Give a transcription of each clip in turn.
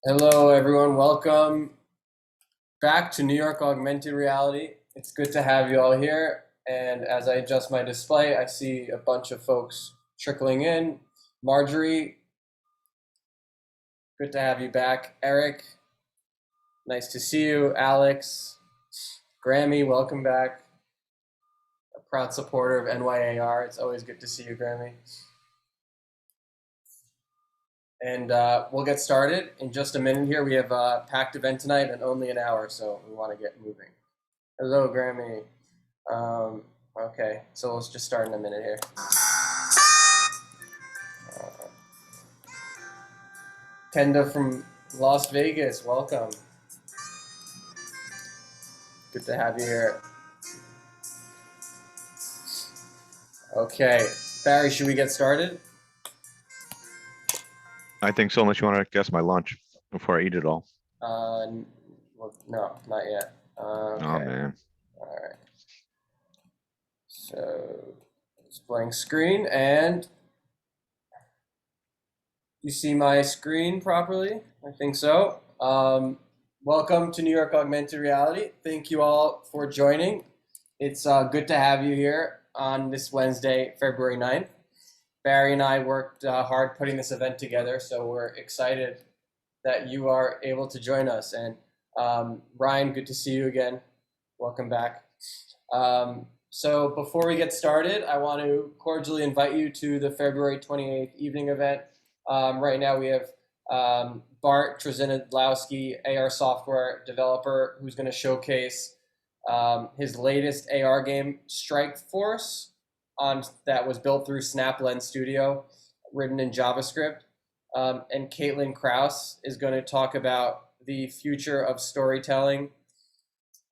Hello, everyone. Welcome back to New York Augmented Reality. It's good to have you all here. And as I adjust my display, I see a bunch of folks trickling in. Marjorie, good to have you back. Eric, nice to see you. Alex, Grammy, welcome back. A proud supporter of NYAR. It's always good to see you, Grammy. And we'll get started in just a minute here. We have a packed event tonight and only an hour, so we want to get moving. Hello, Grammy. Okay, so let's just start in a minute here. Kenda from Las Vegas, welcome. Good to have you here. Okay, Barry, should we get started? I think so, unless you want to guess my lunch before I eat it all. Well, no, not yet. Okay. Oh, man. All right. So, it's blank screen, and you see my screen properly? I think so. Welcome to New York Augmented Reality. Thank you all for joining. It's good to have you here on this Wednesday, February 9th. Barry and I worked hard putting this event together, so we're excited that you are able to join us. And Ryan, good to see you again. Welcome back. So before we get started, I want to cordially invite you to the February 28th evening event. Right now we have Bart Trzynowski, AR software developer, who's going to showcase his latest AR game, Strike Force, that was built through SnapLens Studio, written in JavaScript. And Caitlin Kraus is going to talk about the future of storytelling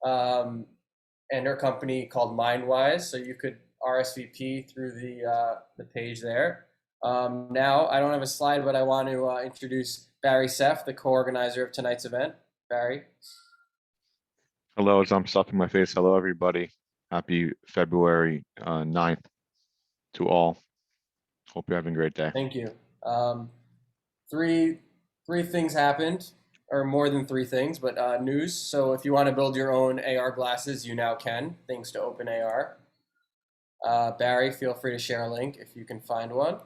and her company called Mindwise. So you could RSVP through the page there. Now, I don't have a slide, but I want to introduce Barry Seff, the co-organizer of tonight's event. Barry. Hello, as I'm stuffing my face. Hello, everybody. Happy February 9th to all. Hope you're having a great day. Thank you. Three things happened, or more than three things, but news. So if you want to build your own AR glasses, you now can, thanks to OpenAR. Barry, feel free to share a link if you can find one.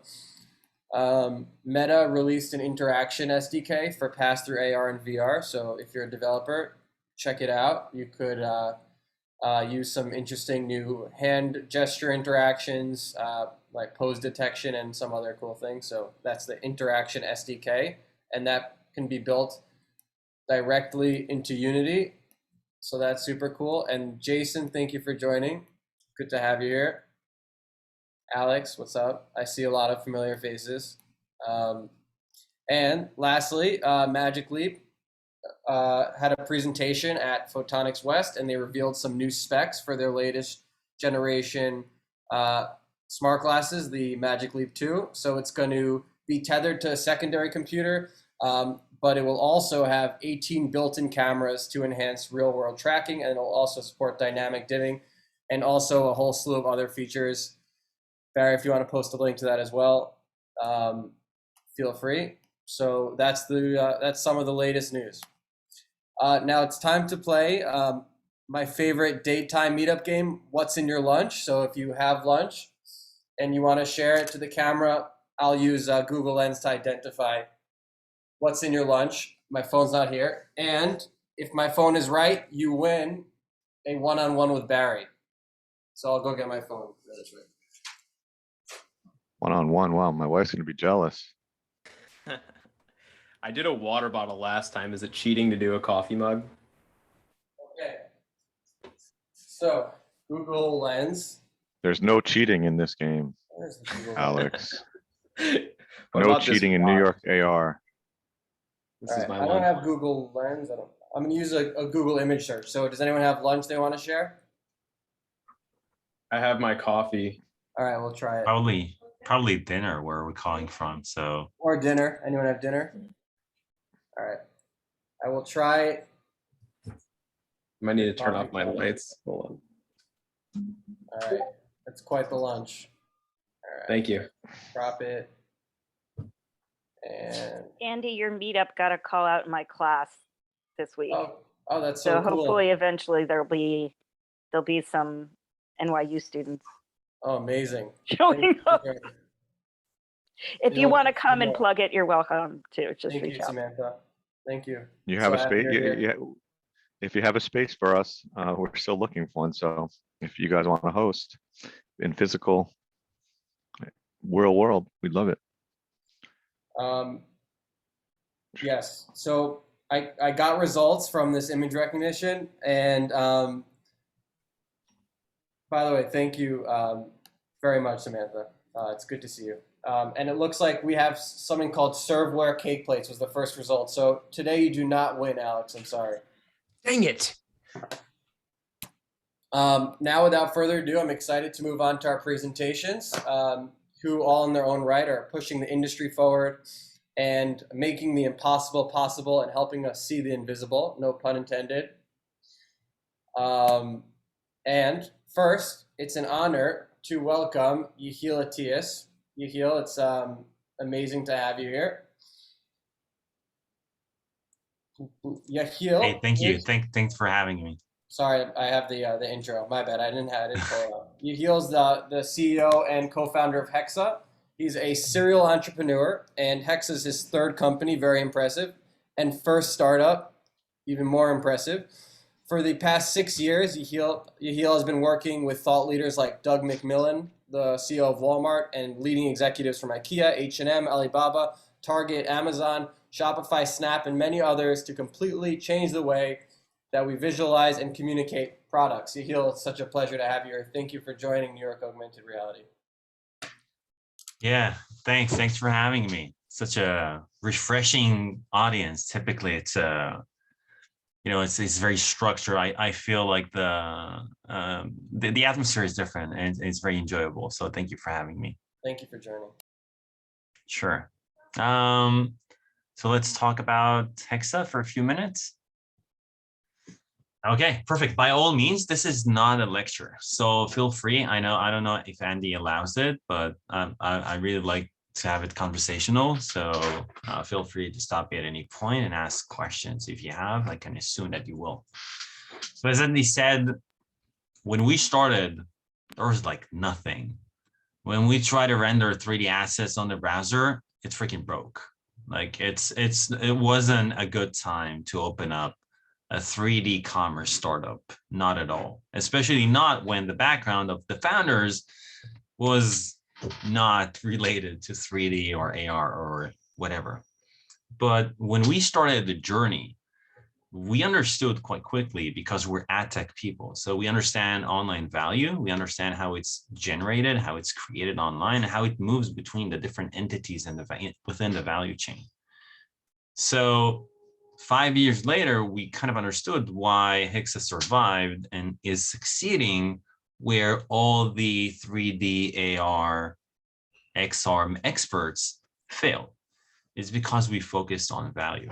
Meta released an interaction SDK for pass-through AR and VR. So if you're a developer, check it out. You could use some interesting new hand gesture interactions, like pose detection and some other cool things. So that's the interaction SDK, and that can be built directly into Unity. So that's super cool. And Jason, thank you for joining. Good to have you here. Alex, what's up? I see a lot of familiar faces. And lastly, Magic Leap had a presentation at Photonics West, and they revealed some new specs for their latest generation smart glasses, the Magic Leap 2. So it's going to be tethered to a secondary computer, but it will also have 18 built-in cameras to enhance real-world tracking, and it will also support dynamic dimming and also a whole slew of other features. Barry, if you want to post a link to that as well, feel free. So that's some of the latest news. Now it's time to play my favorite daytime meetup game, What's in Your Lunch? So if you have lunch and you want to share it to the camera, I'll use Google Lens to identify what's in your lunch. My phone's not here. And if my phone is right, you win a one-on-one with Barry. So I'll go get my phone. One-on-one. Wow, my wife's going to be jealous. I did a water bottle last time. Is it cheating to do a coffee mug? Okay. So, Google Lens. There's no cheating in this game, Where's the Google Alex. What No about this cheating in New rock? York AR. This All is right, my I don't lunch. have Google Lens. I'm gonna use a Google image search. So, does anyone have lunch they want to share? I have my coffee. All right, we'll try it. Probably dinner where we're calling from. So Or dinner. Anyone have dinner? All right, I will try. I might need to turn off my lights. Hold on. All right, that's quite the lunch. All right, Thank you. drop it. And Andy, your meetup got a call out in my class this week. oh, that's so so cool. hopefully eventually there'll be some NYU students Oh, amazing. showing up. If you It'll- want to come and it'll- plug it, you're welcome to. Just Thank reach you, out. Samantha. Thank you. You have So a space. you're here. If you have a space for us, we're still looking for one. So if you guys want to host in physical real world, we'd love it. Yes. So I got results from this image recognition, and by the way, thank you very much, Samantha. It's good to see you. And it looks like we have something called serveware cake plates was the first result. So today you do not win, Alex. I'm sorry. Dang it. Now, without further ado, I'm excited to move on to our presentations, who all in their own right are pushing the industry forward and making the impossible possible and helping us see the invisible, no pun intended. And first, it's an honor to welcome Yehiel Atias. Yehiel, it's amazing to have you here. Yehiel. Hey, thank you. Thanks for having me. Sorry, I have the intro. My bad. I didn't pull it up. Yehiel's the CEO and co-founder of Hexa. He's a serial entrepreneur, and Hexa's his third company, very impressive, and first startup, even more impressive. For the past 6 years, Yehiel has been working with thought leaders like Doug McMillon, the CEO of Walmart, and leading executives from IKEA, H&M, Alibaba, Target, Amazon, Shopify, Snap, and many others to completely change the way that we visualize and communicate products. Yehiel, it's such a pleasure to have you here. Thank you for joining New York Augmented Reality. Yeah, thanks for having me. Such a refreshing audience. Typically, it's it's very structured. I feel like the atmosphere is different and it's very enjoyable. So thank you for having me. Thank you for joining. Sure. So let's talk about Hexa for a few minutes. Okay, perfect. By all means, this is not a lecture, so feel free. I don't know if Andy allows it, but I really like to have it conversational. So feel free to stop me at any point and ask questions if you have. I can assume that you will. So as Andy said, when we started, there was like nothing. When we try to render 3D assets on the browser, it's freaking broke. Like it wasn't a good time to open up a 3D commerce startup, not at all, especially not when the background of the founders was not related to 3D or AR or whatever. But when we started the journey, we understood quite quickly because we're ad tech people. So we understand online value, we understand how it's generated, how it's created online, how it moves between the different entities and within the value chain. So 5 years later, we kind of understood why Hexa survived and is succeeding where all the 3D AR XR experts fail. It's because we focused on value.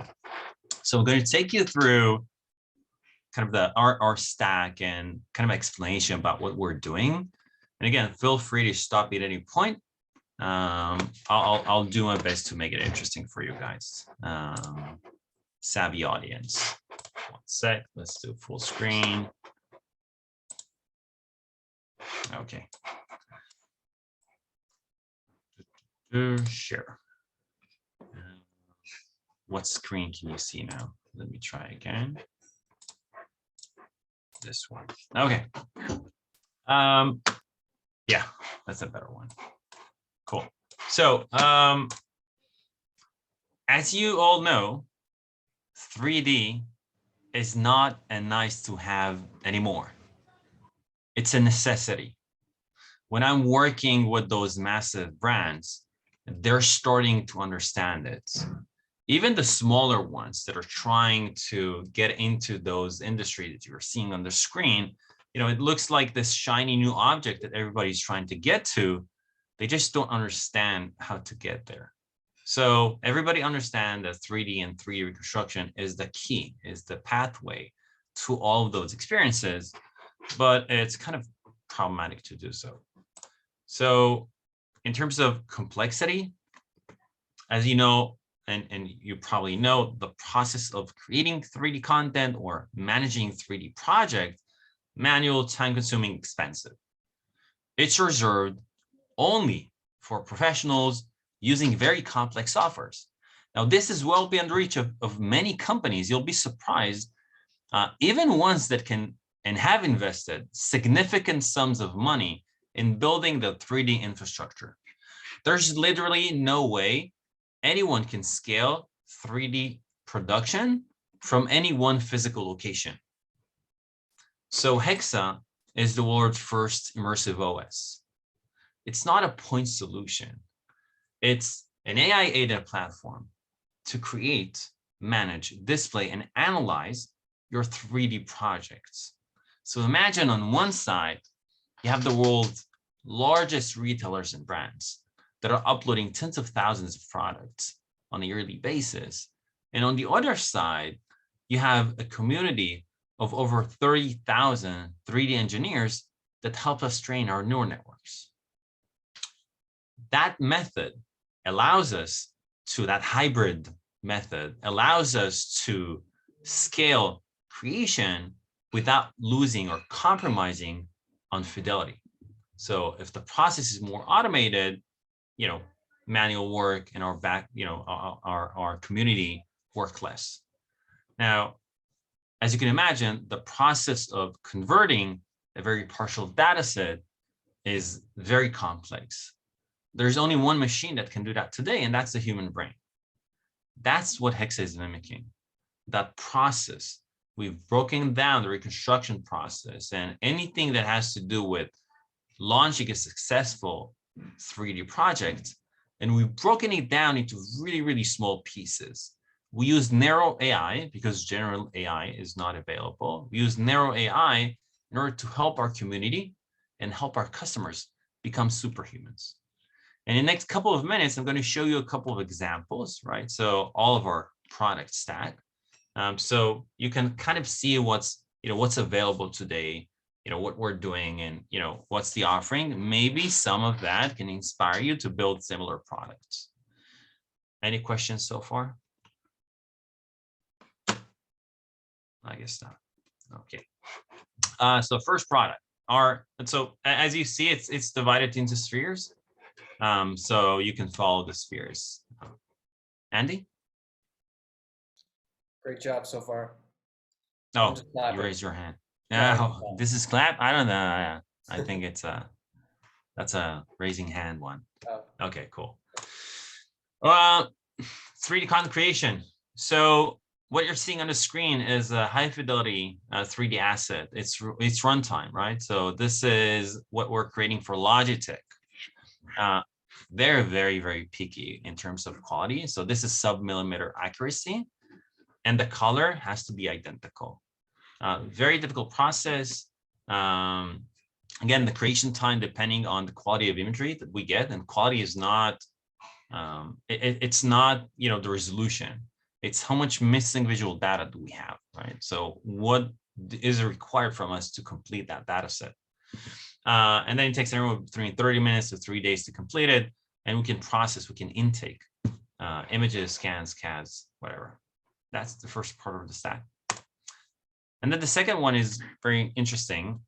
So I'm going to take you through kind of our stack and kind of explanation about what we're doing. And again, feel free to stop me at any point. I'll do my best to make it interesting for you guys. Savvy audience. One sec, let's do full screen. Okay. Share. What screen can you see now? Let me try again. This one. Okay. Yeah, that's a better one. Cool. So, as you all know, 3D is not a nice to have anymore. It's a necessity. When I'm working with those massive brands, they're starting to understand it. Even the smaller ones that are trying to get into those industries that you're seeing on the screen, it looks like this shiny new object that everybody's trying to get to. They just don't understand how to get there. So everybody understand that 3D and 3D reconstruction is the key, is the pathway to all of those experiences, but it's kind of problematic to do so. So in terms of complexity, as you know, and you probably know the process of creating 3D content or managing 3D project, manual, time-consuming, expensive. It's reserved only for professionals using very complex softwares. Now, this is well beyond reach of many companies. You'll be surprised, even ones that can and have invested significant sums of money in building the 3D infrastructure. There's literally no way anyone can scale 3D production from any one physical location. So Hexa is the world's first immersive OS. It's not a point solution. It's an AI-aided platform to create, manage, display, and analyze your 3D projects. So imagine on one side, you have the world's largest retailers and brands that are uploading tens of thousands of products on a yearly basis. And on the other side, you have a community of over 30,000 3D engineers that help us train our neural networks. That method allows us to, that hybrid method allows us to scale creation without losing or compromising on fidelity. So if the process is more automated, manual work and our community work less. Now, as you can imagine, the process of converting a very partial data set is very complex. There's only one machine that can do that today, and that's the human brain. That's what Hexa is mimicking, that process. We've broken down the reconstruction process and anything that has to do with launching a successful 3D project, and we've broken it down into really, really small pieces. We use narrow AI because general AI is not available. We use narrow AI in order to help our community and help our customers become superhumans. And in the next couple of minutes, I'm going to show you a couple of examples, right? So all of our product stack. So you can kind of see what's available today, what we're doing and, what's the offering. Maybe some of that can inspire you to build similar products. Any questions so far? I guess not. Okay. So first product, so as you see, it's divided into spheres. So you can follow the spheres. Andy? Great job so far. Oh, just clapping. you raised your hand. Clapping. No, this is clap. I don't know. I think that's a raising hand one. Oh. Okay, cool. 3D content creation. So what you're seeing on the screen is a high fidelity 3D asset. It's runtime, right? So this is what we're creating for Logitech. They're very, very picky in terms of quality. So this is sub-millimeter accuracy, and the color has to be identical. Very difficult process. Again, the creation time, depending on the quality of imagery that we get, and quality is not, it's not, the resolution. It's how much missing visual data do we have, right? So what is required from us to complete that data set? And then it takes anywhere between 30 minutes to 3 days to complete it. And we can intake images, scans, CADs, whatever. That's the first part of the stack. And then the second one is very interesting.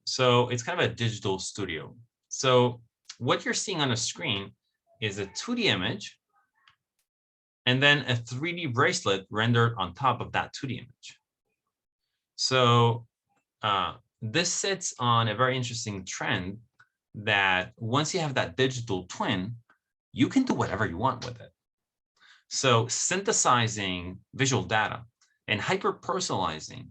So it's kind of a digital studio. So what you're seeing on the screen is a 2D image and then a 3D bracelet rendered on top of that 2D image. So this sits on a very interesting trend that once you have that digital twin, you can do whatever you want with it. So synthesizing visual data and hyper-personalizing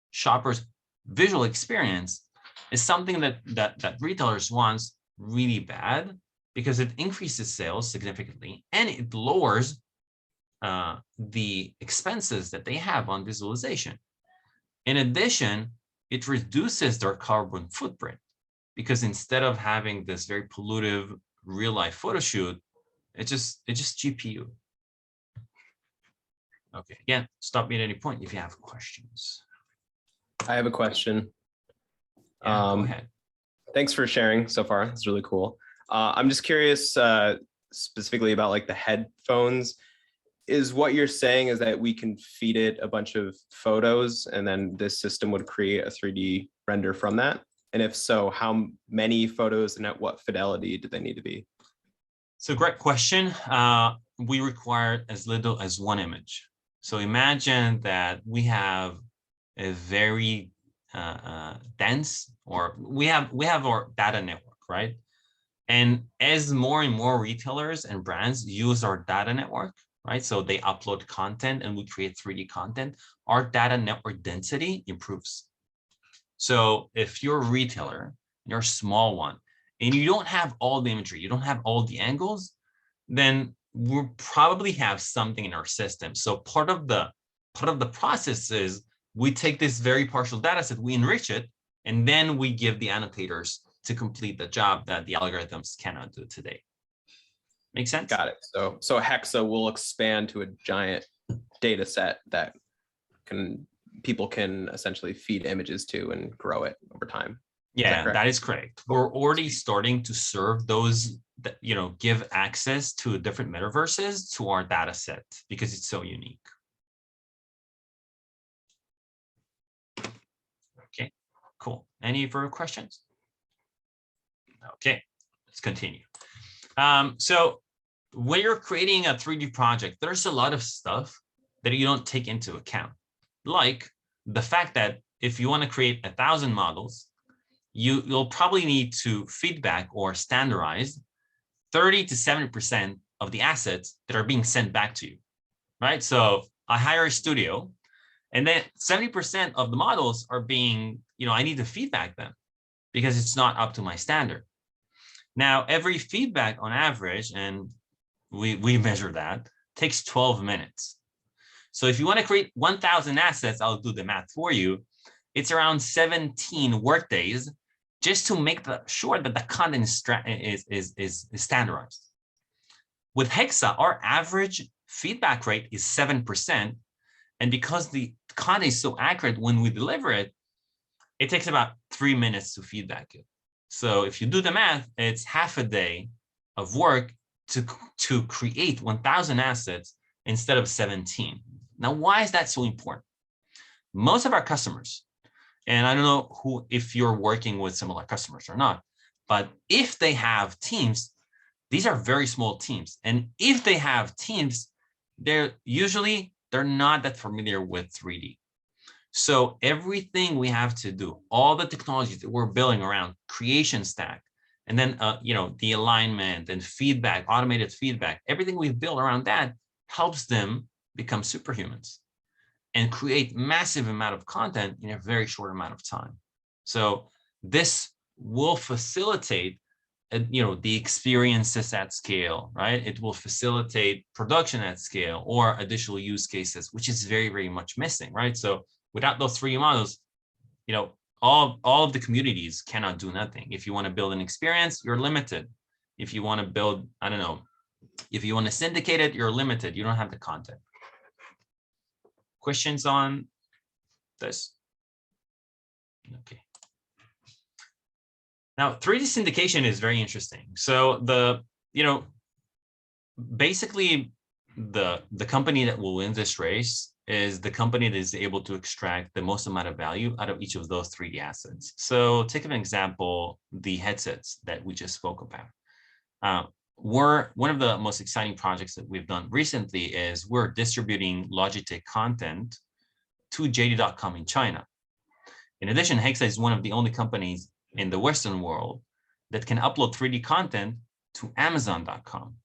shoppers' visual experience is something that retailers want really bad because it increases sales significantly and it lowers the expenses that they have on visualization. In addition, it reduces their carbon footprint because instead of having this very pollutive real-life photo shoot, it's just GPU. Okay, again, stop me at any point if you have questions. I have a question. Yeah, go ahead. Thanks for sharing so far. It's really cool. I'm just curious specifically about like the headphones. is what you're saying is that we can feed it a bunch of photos and then this system would create a 3D render from that? And if so, how many photos and at what fidelity do they need to be? So great question. We require as little as one image. So imagine that we have a very dense, or we have our data network, right? And as more and more retailers and brands use our data network, right? So they upload content and we create 3D content, our data network density improves. So if you're a retailer, you're a small one, and you don't have all the imagery, you don't have all the angles, then we'll probably have something in our system. So part of the process is we take this very partial data set, we enrich it, and then we give the annotators to complete the job that the algorithms cannot do today. Make sense? Got it. So Hexa will expand to a giant data set that people can essentially feed images to and grow it over time. Yeah, that is correct. We're already starting to serve those that, give access to different metaverses to our data set because it's so unique. Okay, cool. Any further questions? Okay, let's continue. So when you're creating a 3D project, there's a lot of stuff that you don't take into account, like the fact that if you want to create 1,000 models, you'll probably need to feedback or standardize 30 to 70% of the assets that are being sent back to you, right? So I hire a studio, and then 70% of the models are being, I need to feedback them because it's not up to my standard. Now, every feedback on average, and we measure that, takes 12 minutes. So if you want to create 1,000 assets, I'll do the math for you. It's around 17 workdays just to make sure that the content is standardized. With Hexa, our average feedback rate is 7%. And because the content is so accurate when we deliver it, it takes about 3 minutes to feedback it. So if you do the math, it's half a day of work to create 1,000 assets instead of 17. Now, why is that so important? Most of our customers, and I don't know if you're working with similar customers or not, but if they have teams, these are very small teams. And if they have teams, they're not that familiar with 3D. So everything we have to do, all the technologies that we're building around creation stack, and then the alignment and feedback, automated feedback, everything we've built around that helps them become superhumans and create massive amount of content in a very short amount of time. So this will facilitate, the experiences at scale, right? It will facilitate production at scale or additional use cases, which is very, very much missing, right? So without those 3D models, all of the communities cannot do nothing. If you want to build an experience, you're limited. If you want to build, if you want to syndicate it, you're limited. You don't have the content. Questions on this? Okay. Now, 3D syndication is very interesting. So basically the company that will win this race is the company that is able to extract the most amount of value out of each of those 3D assets. So take an example, the headsets that we just spoke about. One of the most exciting projects that we've done recently is we're distributing Logitech content to JD.com in China. In addition, Hexa is one of the only companies in the Western world that can upload 3D content to Amazon.com.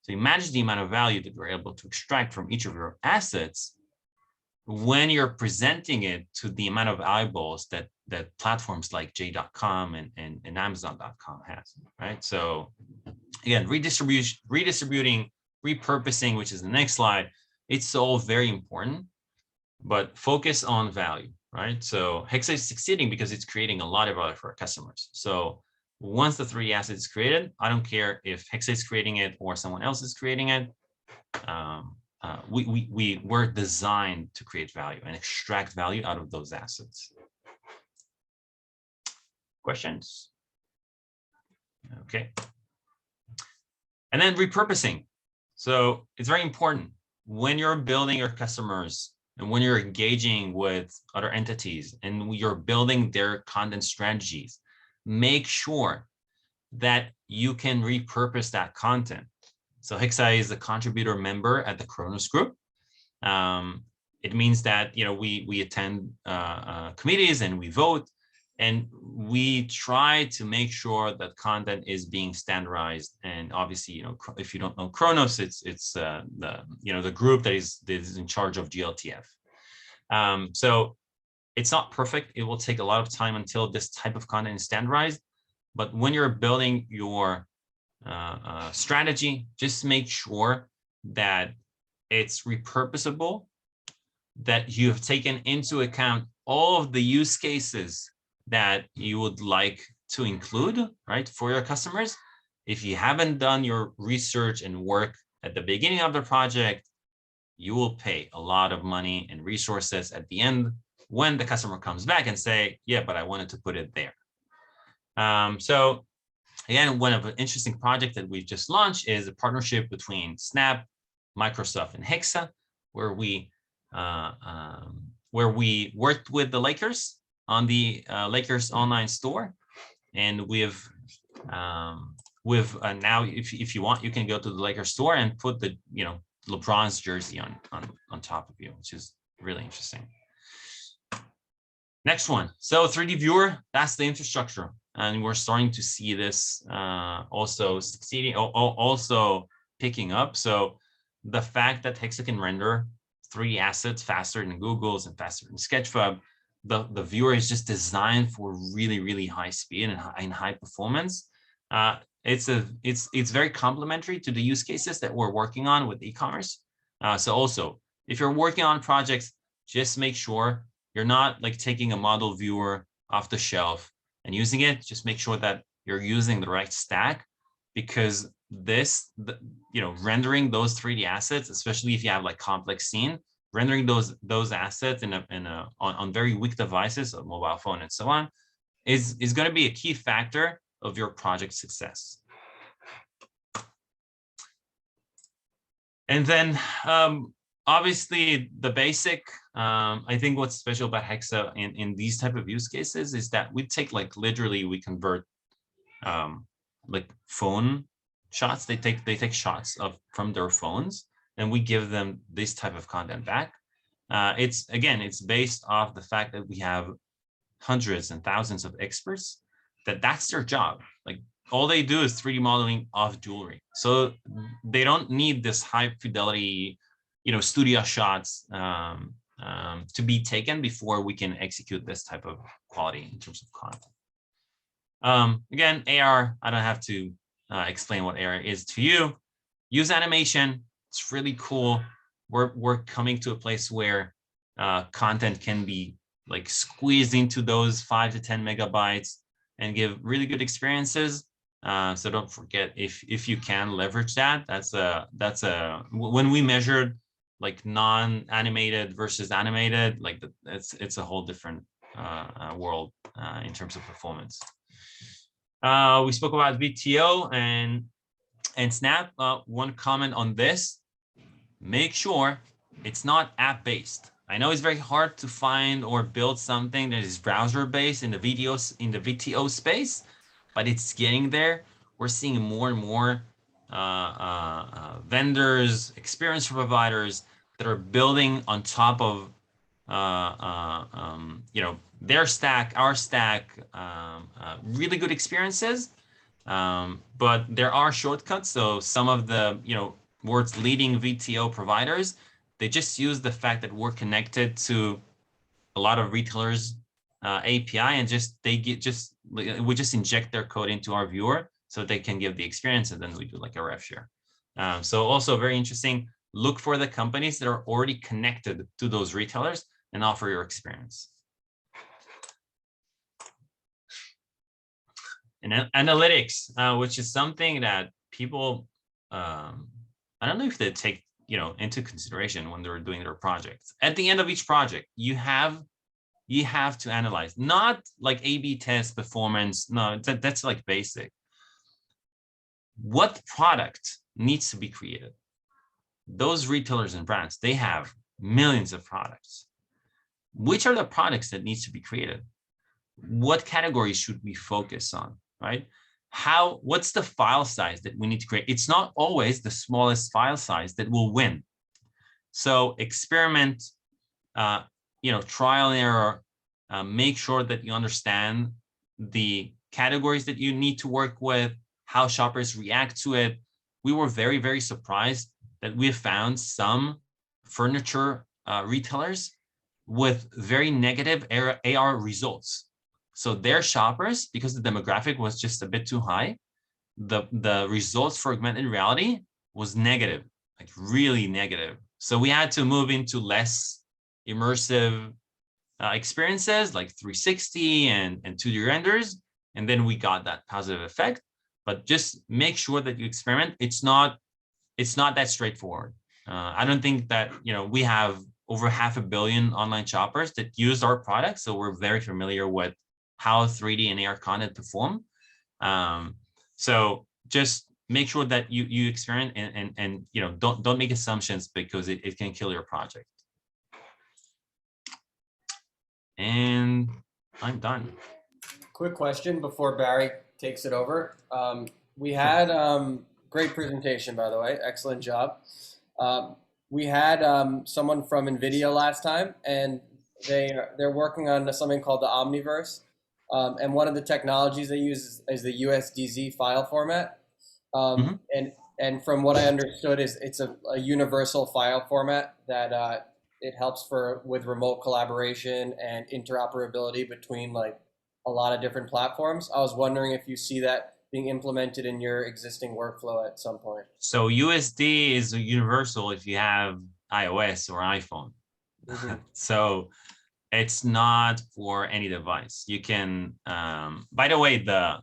So imagine the amount of value that we're able to extract from each of your assets when you're presenting it to the amount of eyeballs that platforms like J.com and Amazon.com has, right? So again, redistributing, repurposing, which is the next slide, it's all very important, but focus on value, right? So Hexa is succeeding because it's creating a lot of value for our customers. So once the 3D asset is created, I don't care if Hexa is creating it or someone else is creating it. We're designed to create value and extract value out of those assets. Questions? Okay. And then repurposing. So it's very important. when you're building your customers and when you're engaging with other entities and you're building their content strategies, make sure that you can repurpose that content. So Hexa is a contributor member at the Kronos Group. It means that we attend committees and we vote, and we try to make sure that content is being standardized. And obviously, if you don't know Kronos, it's the group that is in charge of GLTF. So it's not perfect. It will take a lot of time until this type of content is standardized. But when you're building your strategy, just make sure that it's repurposable, that you have taken into account all of the use cases that you would like to include, right, for your customers. If you haven't done your research and work at the beginning of the project, you will pay a lot of money and resources at the end when the customer comes back and say, yeah, but I wanted to put it there. So again, one of an interesting project that we've just launched is a partnership between Snap, Microsoft, and Hexa, where we worked with the Lakers on the Lakers online store, and we've now, if you want, you can go to the Lakers store and put the LeBron's jersey on top of you, which is really interesting. Next one. So 3D viewer, that's the infrastructure. And we're starting to see this also succeeding, also picking up. So the fact that Hexa can render 3D assets faster than Google's and faster than Sketchfab, the viewer is just designed for really, really high speed and high performance. It's very complementary to the use cases that we're working on with e-commerce. So also, if you're working on projects, just make sure you're not like taking a model viewer off the shelf and using it. Just make sure that you're using the right stack, because rendering those 3D assets, especially if you have like complex scene, rendering those assets on very weak devices, a mobile phone and so on, is going to be a key factor of your project success. And then obviously the basic, I think what's special about Hexa in these type of use cases is that we take literally we convert like phone shots. They take shots from their phones, and we give them this type of content back. It's based off the fact that we have hundreds and thousands of experts that's their job. Like all they do is 3D modeling of jewelry. So they don't need this high fidelity, studio shots to be taken before we can execute this type of quality in terms of content. Again, AR, I don't have to explain what AR is to you. Use animation. It's really cool. We're coming to a place where content can be like squeezed into those 5 to 10 megabytes and give really good experiences. So don't forget, if you can leverage that, when we measured like non-animated versus animated, like it's a whole different world in terms of performance. We spoke about VTO and Snap. One comment on this: make sure it's not app-based. I know it's very hard to find or build something that is browser-based in the VTO space, but it's getting there. We're seeing more and more vendors, experience providers that are building on top of their stack, our stack, really good experiences. But there are shortcuts. So some of the world's leading VTO providers, they just use the fact that we're connected to a lot of retailers API, and we just inject their code into our viewer so they can give the experience, and then we do like a rev share. So also very interesting. Look for the companies that are already connected to those retailers and offer your experience. And analytics, which is something that people, I don't know if they take into consideration when they're doing their projects. At the end of each project, you have to analyze, not like A/B test performance. No, that's like basic. What product needs to be created? those retailers and brands, they have millions of products. Which are the products that needs to be created? What categories should we focus on, right? What's the file size that we need to create? It's not always the smallest file size that will win. So experiment, trial and error, make sure that you understand the categories that you need to work with, how shoppers react to it. We were very, very surprised that we have found some furniture retailers with very negative AR results. So their shoppers, because the demographic was just a bit too high, the results for augmented reality was negative, like really negative. So we had to move into less immersive experiences like 360 and 2D renders, and then we got that positive effect. But just make sure that you experiment. It's not that straightforward. I don't think that we have over 500 million online shoppers that use our products, so we're very familiar with how 3D and AR content perform. So just make sure that you experiment and don't make assumptions, because it can kill your project. And I'm done. Quick question before Barry takes it over. We had great presentation, by the way. Excellent job. We had someone from NVIDIA last time, and they're working on something called the Omniverse. And one of the technologies they use is the USDZ file format. And from what I understood, it's a universal file format that it helps with remote collaboration and interoperability between like a lot of different platforms. I was wondering if you see that being implemented in your existing workflow at some point. So USD is universal if you have iOS or iPhone. So it's not for any device. You can, by the way, the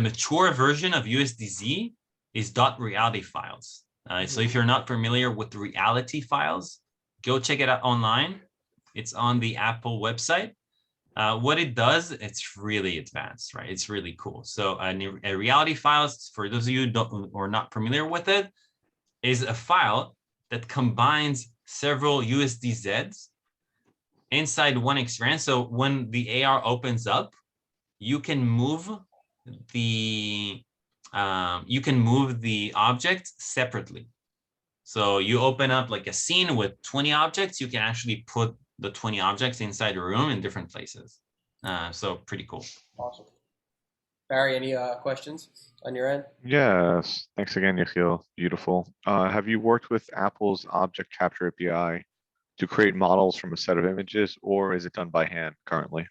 mature version of USDZ is .reality files. So if you're not familiar with the reality files, go check it out online. It's on the Apple website. What it does, it's really advanced, right? It's really cool. So a reality files, for those of you who are not familiar with it, is a file that combines several USDZs inside one experience. So when the AR opens up, you can move the object separately. So you open up like a scene with 20 objects, you can actually put the 20 objects inside a room in different places. So pretty cool. Awesome. Barry, any questions on your end? Yes, thanks again, Yehiel. Beautiful. Have you worked with Apple's Object Capture API to create models from a set of images, or is it done by hand currently?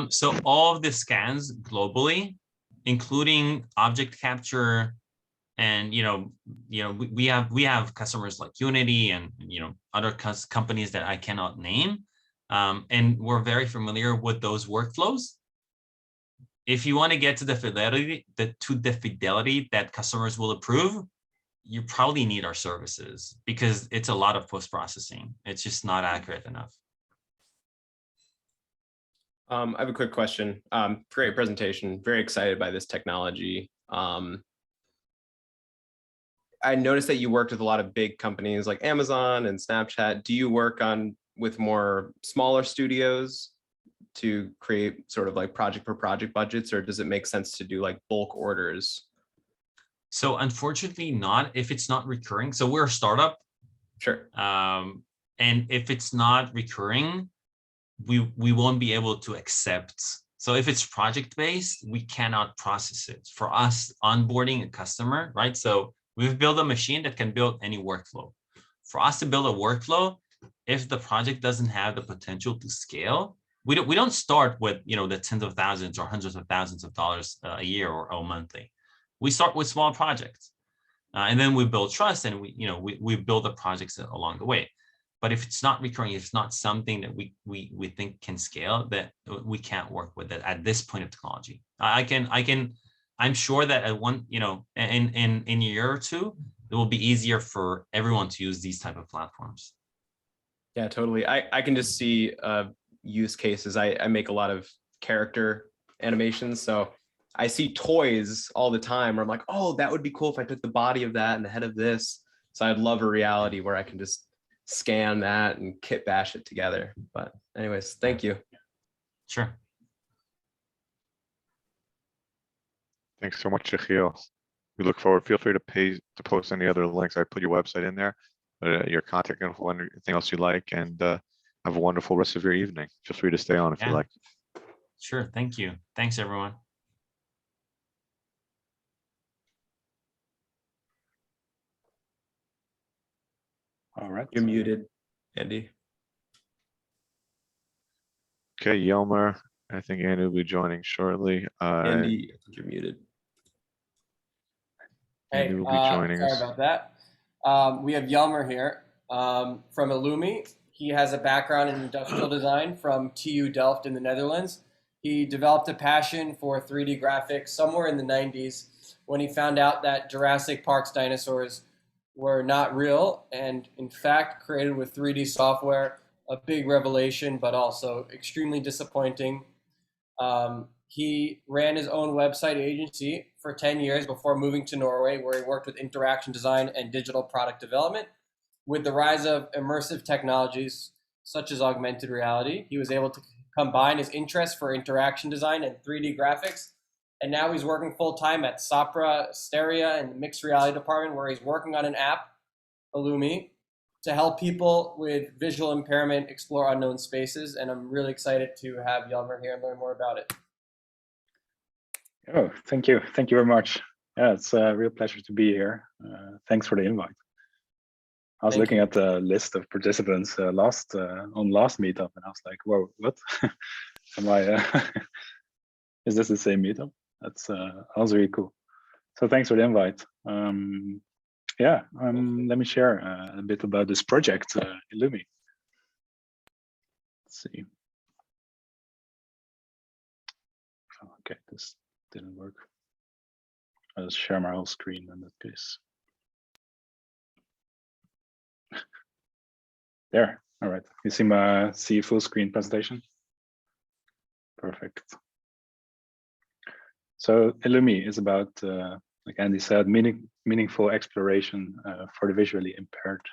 So all of the scans globally, including object capture, and we have customers like Unity and other companies that I cannot name, and we're very familiar with those workflows. If you want to get to the fidelity that customers will approve, you probably need our services, because it's a lot of post-processing. It's just not accurate enough. I have a quick question. Great presentation. Very excited by this technology. I noticed that you worked with a lot of big companies like Amazon and Snapchat. Do you work with more smaller studios to create sort of like project per project budgets, or does it make sense to do like bulk orders? So unfortunately not, if it's not recurring. So we're a startup. Sure. And if it's not recurring, we won't be able to accept. So if it's project-based, we cannot process it. For us, onboarding a customer, right? So we've built a machine that can build any workflow. For us to build a workflow, if the project doesn't have the potential to scale, we don't start with the tens of thousands or hundreds of thousands of dollars a year or monthly. We start with small projects, and then we build trust, and we build the projects along the way. But if it's not recurring, if it's not something that we think can scale, that we can't work with it at this point of technology. I'm sure that at one, in a year or two, it will be easier for everyone to use these type of platforms. Yeah, totally. I can just see use cases. I make a lot of character animations, so I see toys all the time where I'm like, oh, that would be cool if I took the body of that and the head of this. So I'd love a reality where I can just scan that and kit bash it together. But anyways, thank you. Sure. Thanks so much, Yehiel. We look forward. Feel free to post any other links. I put your website in there, your contact info, anything else you like, and have a wonderful rest of your evening. Feel free to stay on if you Yeah. like. Sure. Thank you. Thanks, everyone. All right. You're muted, Andy. Okay, Jelmer. I think Andy will be joining shortly. Andy, I think you're muted. Hey, Andy will be joining sorry us. about that. We have Jelmer here from Illumie. He has a background in industrial design from TU Delft in the Netherlands. He developed a passion for 3D graphics somewhere in the 90s when he found out that Jurassic Park's dinosaurs were not real and in fact created with 3D software. A big revelation, but also extremely disappointing. He ran his own website agency for 10 years before moving to Norway, where he worked with interaction design and digital product development. With the rise of immersive technologies such as augmented reality, he was able to combine his interest for interaction design and 3D graphics. And now he's working full-time at Sopra Steria in the mixed reality department, where he's working on an app, Illumie, to help people with visual impairment explore unknown spaces. And I'm really excited to have Jelmer here and learn more about it. Oh, thank you. Thank you very much. Yeah, it's a real pleasure to be here. Thanks for the invite. I was Thank looking you. at the list of participants on last meetup, and I was like, "Whoa, what? Am I? Is this the same meetup?" That's really cool. So thanks for the invite. Yeah, let me share a bit about this project, Illumie. Let's see. Oh, okay, this didn't work. I'll just share my whole screen in that case. There. All right. You see full screen presentation? Perfect. So Illumie is about, like Andy said, meaningful exploration for the visually impaired.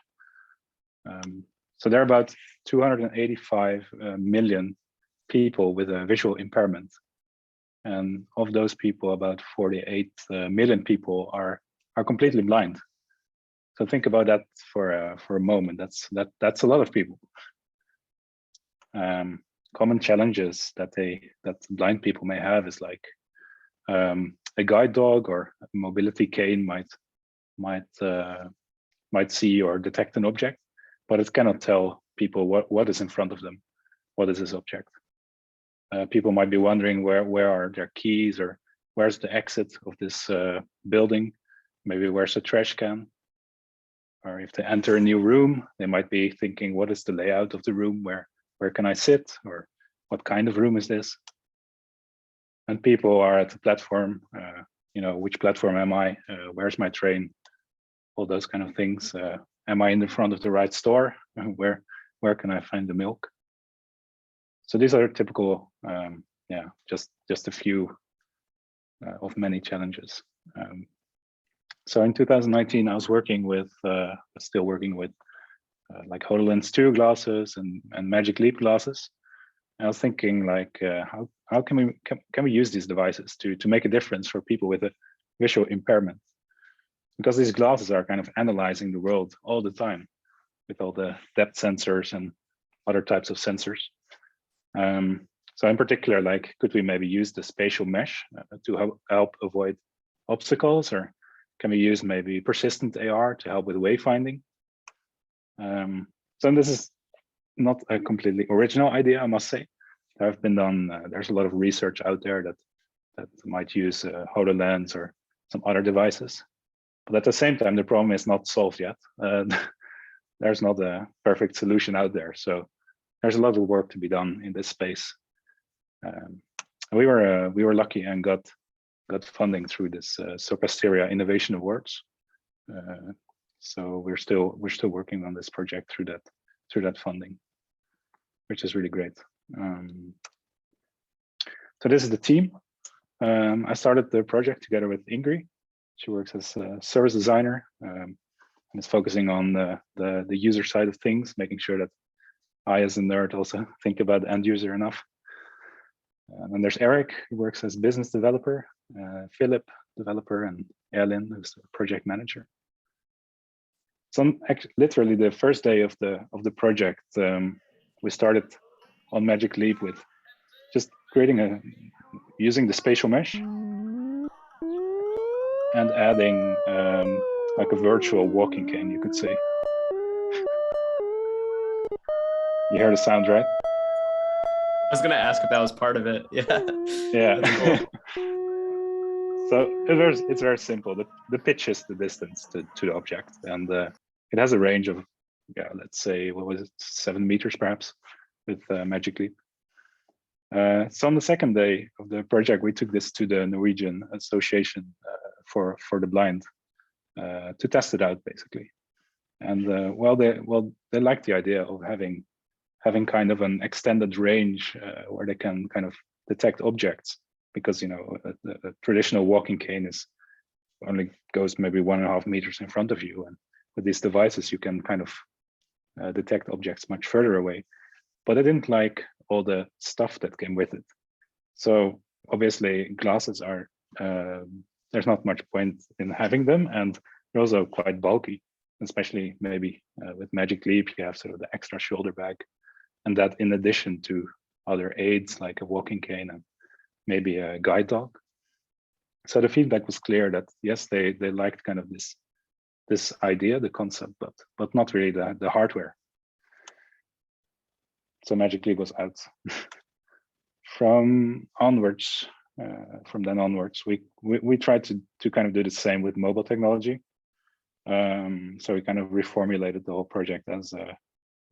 So there are about 285 million people with a visual impairment. And of those people, about 48 million people are completely blind. So think about that for a moment. That's a lot of people. Common challenges that blind people may have is like a guide dog or a mobility cane might see or detect an object, but it cannot tell people what is in front of them. What is this object? People might be wondering where are their keys, or where's the exit of this building? Maybe where's the trash can? Or if they enter a new room, they might be thinking, what is the layout of the room? Where can I sit? Or what kind of room is this? And people are at the platform, which platform am I? Where's my train? All those kind of things. Am I in the front of the right store? Where can I find the milk? So these are typical, just a few of many challenges. So in 2019, I was still working with like HoloLens 2 glasses and Magic Leap glasses. And I was thinking like, how can we use these devices to make a difference for people with a visual impairment? Because these glasses are kind of analyzing the world all the time with all the depth sensors and other types of sensors. So in particular, like, could we maybe use the spatial mesh to help avoid obstacles, or can we use maybe persistent AR to help with wayfinding? So this is not a completely original idea, I must say. There's a lot of research out there that might use HoloLens or some other devices. But at the same time, the problem is not solved yet. There's not a perfect solution out there. So there's a lot of work to be done in this space. We were lucky and got funding through this Sopra Steria Innovation Awards. So we're still working on this project through that funding, which is really great. So this is the team. I started the project together with Ingrid. She works as a service designer and is focusing on the user side of things, making sure that I, as a nerd, also think about the end user enough. And there's Eric, who works as business developer, Philip, developer, and Erlin, who's the project manager. So literally the first day of the project, we started on Magic Leap with just using the spatial mesh and adding like a virtual walking cane, you could say. You hear the sound, right? I was gonna ask if that was part of it. Yeah. Yeah. That's So it's very simple. The pitch is the distance to the object, and it has a range of, let's say, what was it, 7 meters perhaps, with Magic Leap. So on the second day of the project, we took this to the Norwegian Association for the Blind to test it out, basically. And they liked the idea of having kind of an extended range where they can kind of detect objects, because a traditional walking cane only goes maybe 1.5 meters in front of you, and with these devices you can kind of detect objects much further away. But I didn't like all the stuff that came with it. So obviously glasses are there's not much point in having them, and they're also quite bulky, especially maybe with Magic Leap you have sort of the extra shoulder bag, and that in addition to other aids like a walking cane and maybe a guide dog. So the feedback was clear that yes, they liked kind of this idea, the concept, but not really the hardware. So Magic Leap was out. From then onwards, we tried to kind of do the same with mobile technology. So we kind of reformulated the whole project as a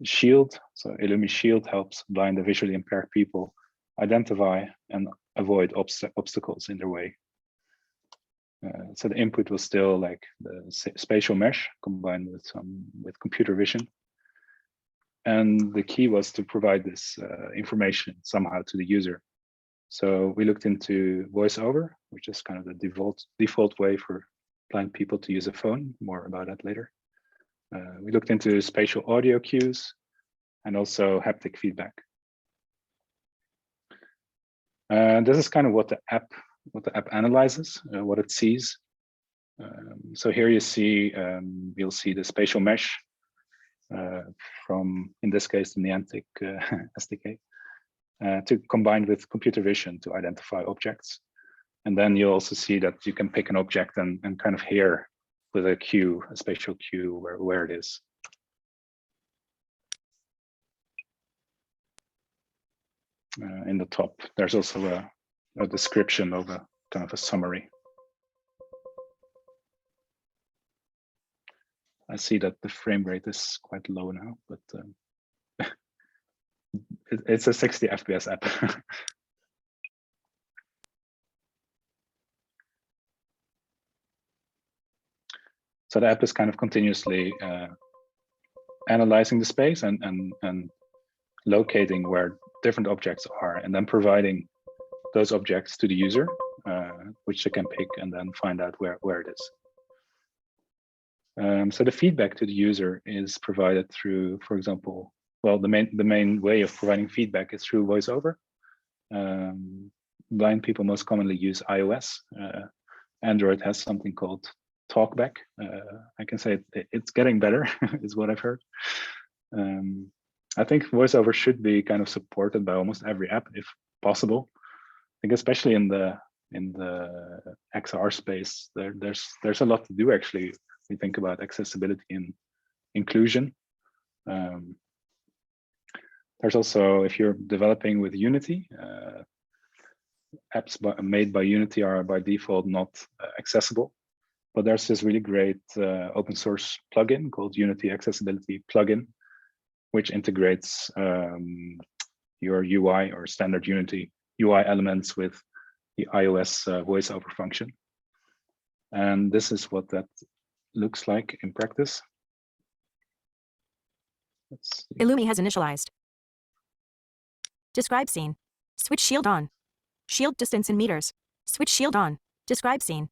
shield. So Illumie Shield helps blind and visually impaired people identify and avoid obstacles in their way. So the input was still like the spatial mesh combined with computer vision. And the key was to provide this information somehow to the user. So we looked into voiceover, which is kind of the default way for blind people to use a phone. More about that later. We looked into spatial audio cues and also haptic feedback. This is kind of what the app analyzes, what it sees. So here you'll see the spatial mesh from, in this case, the Niantic SDK, to combine with computer vision to identify objects. And then you'll also see that you can pick an object and kind of hear with a cue, a spatial cue, where it is. In the top, there's also a description of a kind of a summary. I see that the frame rate is quite low now, but it's a 60 FPS app. So the app is kind of continuously analyzing the space and locating where different objects are, and then providing those objects to the user, which they can pick and then find out where it is. So the feedback to the user is provided through, for example, well, the main way of providing feedback is through voiceover. Blind people most commonly use iOS. Android has something called TalkBack. I can say it's getting better, is what I've heard. I think voiceover should be kind of supported by almost every app if possible. I think especially in the XR space, there's a lot to do actually. We think about accessibility and inclusion. There's also, if you're developing with Unity, apps made by Unity are by default not accessible. But there's this really great open source plugin called Unity Accessibility Plugin, which integrates your UI or standard Unity UI elements with the iOS voiceover function. And this is what that looks like in practice. Illumie has initialized. Describe scene. Switch shield on. Shield distance in meters. Switch shield on. Describe scene.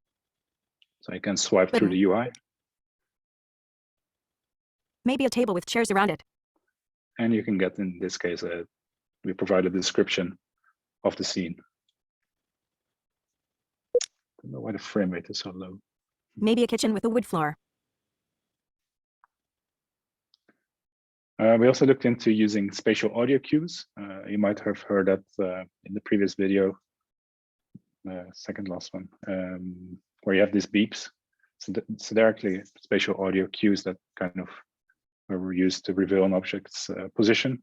So you can swipe through the UI. Maybe a table with chairs around it. And you can get, in this case, we provide a description of the scene. Don't know why the frame rate is so low. Maybe a kitchen with a wood floor. We also looked into using spatial audio cues. You might have heard that in the previous video, second last one, where you have these beeps. So they're actually spatial audio cues that kind of were used to reveal an object's position.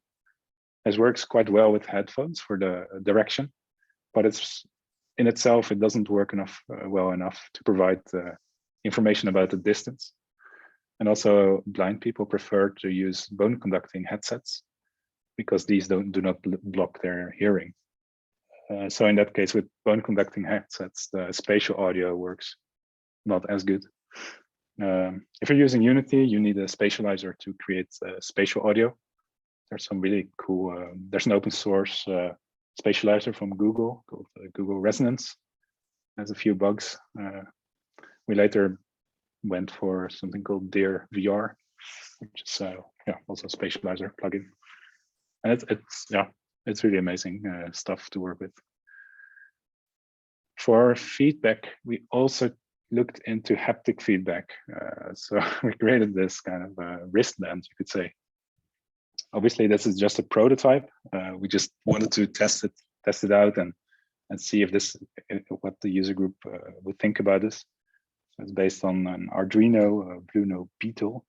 This works quite well with headphones for the direction, but it's in itself, it doesn't work well enough to provide information about the distance. And also blind people prefer to use bone conducting headsets because these do not block their hearing. So in that case, with bone conducting headsets, the spatial audio works not as good. If you're using Unity, you need a spatializer to create spatial audio. There's some really cool, there's an open source spatializer from Google called Google Resonance. Has a few bugs. We later went for something called Dear VR, which is also a spatializer plugin. And it's really amazing stuff to work with. For feedback, we also looked into haptic feedback. So we created this kind of wristband, you could say. Obviously, this is just a prototype. We just wanted to test it out and see if what the user group would think about this. So it's based on an Arduino Blueno Beetle,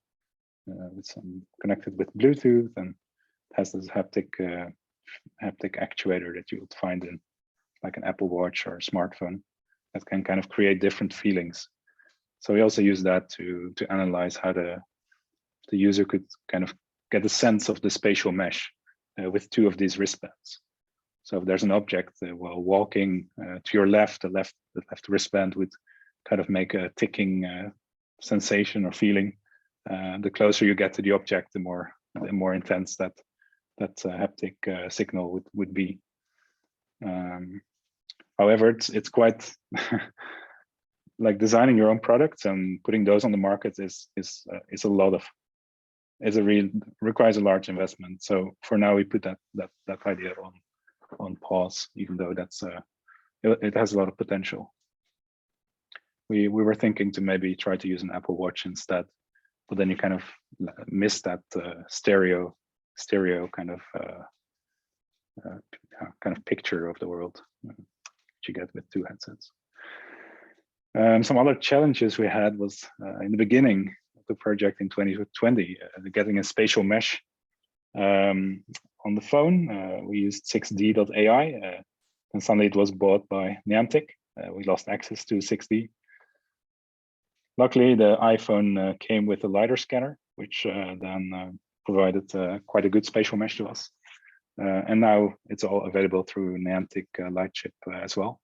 with some connected with Bluetooth, and has this haptic actuator that you would find in like an Apple Watch or a smartphone that can kind of create different feelings. So we also use that to analyze how the user could kind of get a sense of the spatial mesh with two of these wristbands. So if there's an object while walking to your left, the left wristband would kind of make a ticking sensation or feeling. The closer you get to the object, the more intense that haptic signal would be. However, it's quite like designing your own products and putting those on the market requires a large investment. So for now, we put that idea on pause, even though it has a lot of potential. We were thinking to maybe try to use an Apple Watch instead, but then you kind of miss that stereo kind of picture of the world that you get with two headsets. Some other challenges we had was in the beginning of the project in 2020, getting a spatial mesh on the phone. We used 6D.ai, and suddenly it was bought by Niantic. We lost access to 6D. Luckily, the iPhone came with a LiDAR scanner, which then provided quite a good spatial mesh to us. And now it's all available through Niantic Lightchip as well,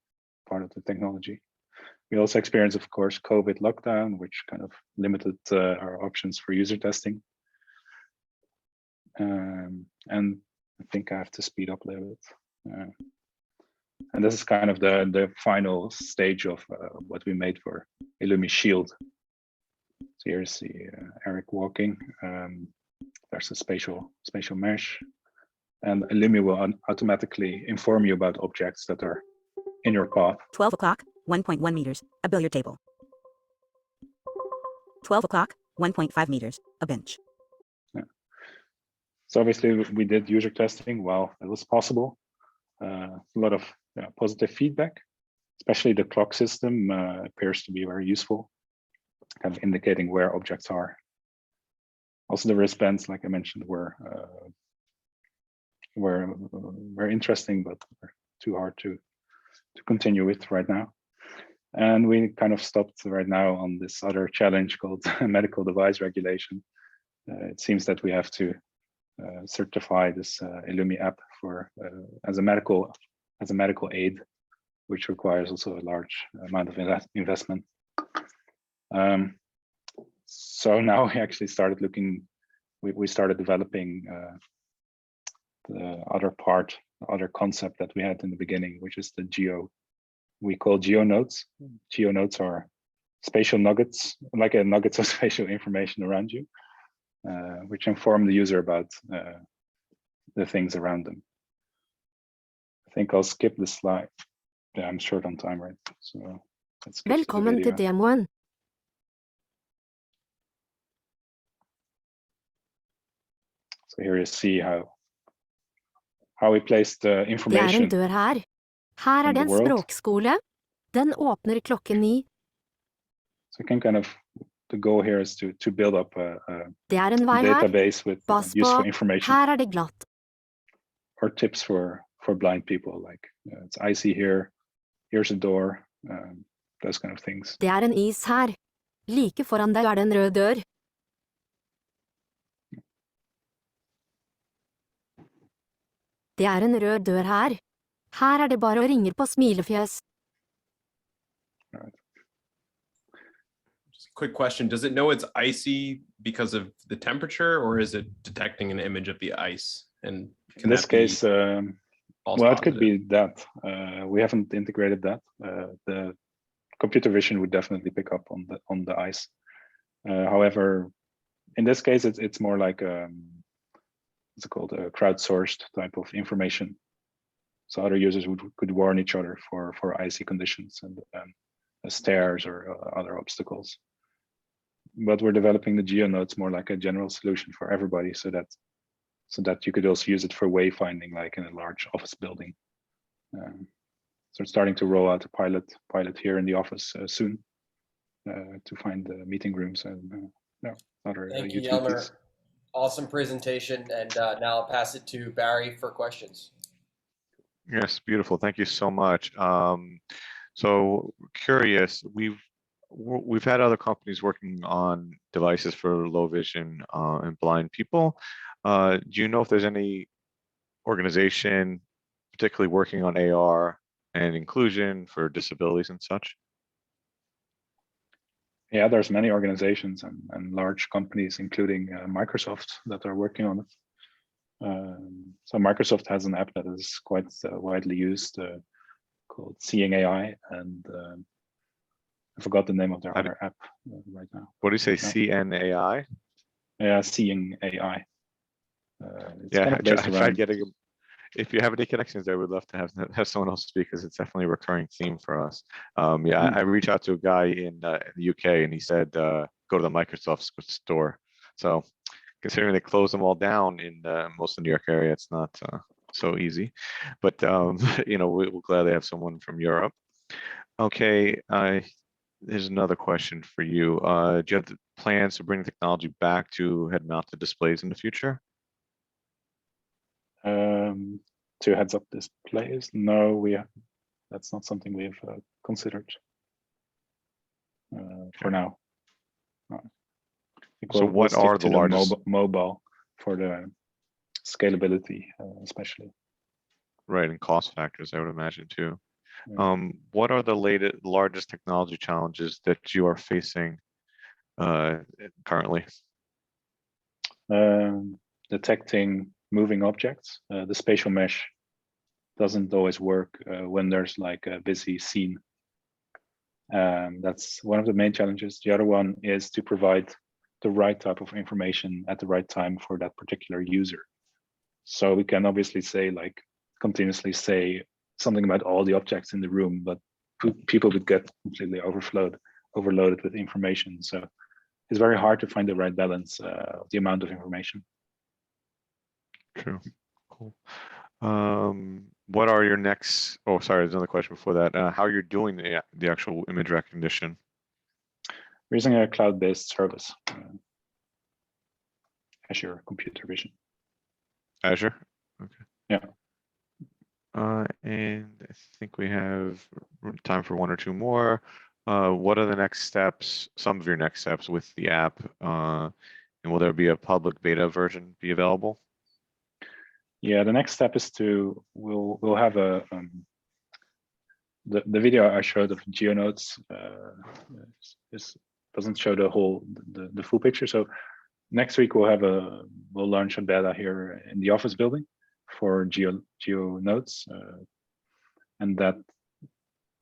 part of the technology. We also experienced, of course, COVID lockdown, which kind of limited our options for user testing. And I think I have to speed up a little bit. And this is kind of the final stage of what we made for Illumie Shield. So here's Eric walking. There's a spatial mesh, and Illumie will automatically inform you about objects that are in your path. 12 o'clock, 1.1 meters, a billiard table. 12 o'clock, 1.5 meters, a bench. Yeah. So obviously we did user testing while it was possible. A lot of positive feedback, especially the clock system appears to be very useful, kind of indicating where objects are. Also, the wristbands, like I mentioned, were very interesting, but too hard to continue with right now. And we kind of stopped right now on this other challenge called medical device regulation. It seems that we have to certify this Illumie app for as a medical aid, which requires also a large amount of investment. So now we actually started looking. We started developing the other concept that we had in the beginning, which is the we call geonodes. Geonodes are spatial nuggets, like a nuggets of spatial information around you, which inform the user about the things around them. I think I'll skip this slide. Yeah, I'm short on time, right? So let's skip to the Velkommen til video. demoen. So here you see how we place the Det er en information. dør her. Her er in det the en world. språkskole. Den åpner klokken 9. So you can kind of, the goal here is to build up a Det er en vei her. database with Pass på, useful information her er det glatt. or tips for blind people, like it's icy here, here's a door, those kind of things. Det er en is her. Like foran deg er det en rød dør. Det er en rød dør her. Her er det bare å ringe på smilefjes. Just a quick question. Does it know it's icy because of the temperature, or is it detecting an image of the ice? And In this case, false well, it could positive? be that. We haven't integrated that. The computer vision would definitely pick up on the ice. However, in this case, it's more like what's it called, a crowdsourced type of information. So other users could warn each other for icy conditions and stairs or other obstacles. But we're developing the geonodes more like a general solution for everybody, so that you could also use it for wayfinding, like in a large office building. So it's starting to roll out a pilot here in the office soon to find the meeting rooms and other Thank you, utilities. Jelmer. Awesome presentation, and now I'll pass it to Barry for questions. Yes, beautiful. Thank you so much. So curious, we've had other companies working on devices for low vision and blind people. Do you know if there's any organization particularly working on AR and inclusion for disabilities and such? Yeah, there's many organizations and large companies, including Microsoft, that are working on it. So Microsoft has an app that is quite widely used called Seeing AI, and I forgot the name of their other app right now. What do you say, No. CNAI? Yeah, Seeing AI. It's Yeah, kind of based I tried around. getting. If you have any connections there, we'd love to have someone else speak, because it's definitely a recurring theme for us. Yeah, I reached out to a guy in the UK, and he said go to the Microsoft store. So considering they closed them all down in most of the New York area, it's not so easy. But you know, we're glad they have someone from Europe. Okay, here's another question for you. Do you have the plans to bring technology back to head-mounted displays in the future? To heads-up displays, no, that's not something we've considered for now. I think So what stick are to the largest- mobile for the scalability, especially. Right, and cost factors, I would imagine too. Yeah. What are the largest technology challenges that you are facing currently? Detecting moving objects. The spatial mesh doesn't always work when there's like a busy scene. That's one of the main challenges. The other one is to provide the right type of information at the right time for that particular user. So we can obviously say, like, continuously say something about all the objects in the room, but people would get completely overloaded with information. So it's very hard to find the right balance of the amount of information. True. Cool. What are your next? Oh, sorry, there's another question before that. How you're doing the actual image recognition? We're using a cloud-based service, Azure Computer Vision. Azure. Okay. Yeah. And I think we have time for one or two more. What are the next steps? Some of your next steps with the app, and will there be a public beta version be available? Yeah, the next step is we'll have a the video I showed of geonodes doesn't show the full picture. So next week we'll launch a beta here in the office building for geonodes, and that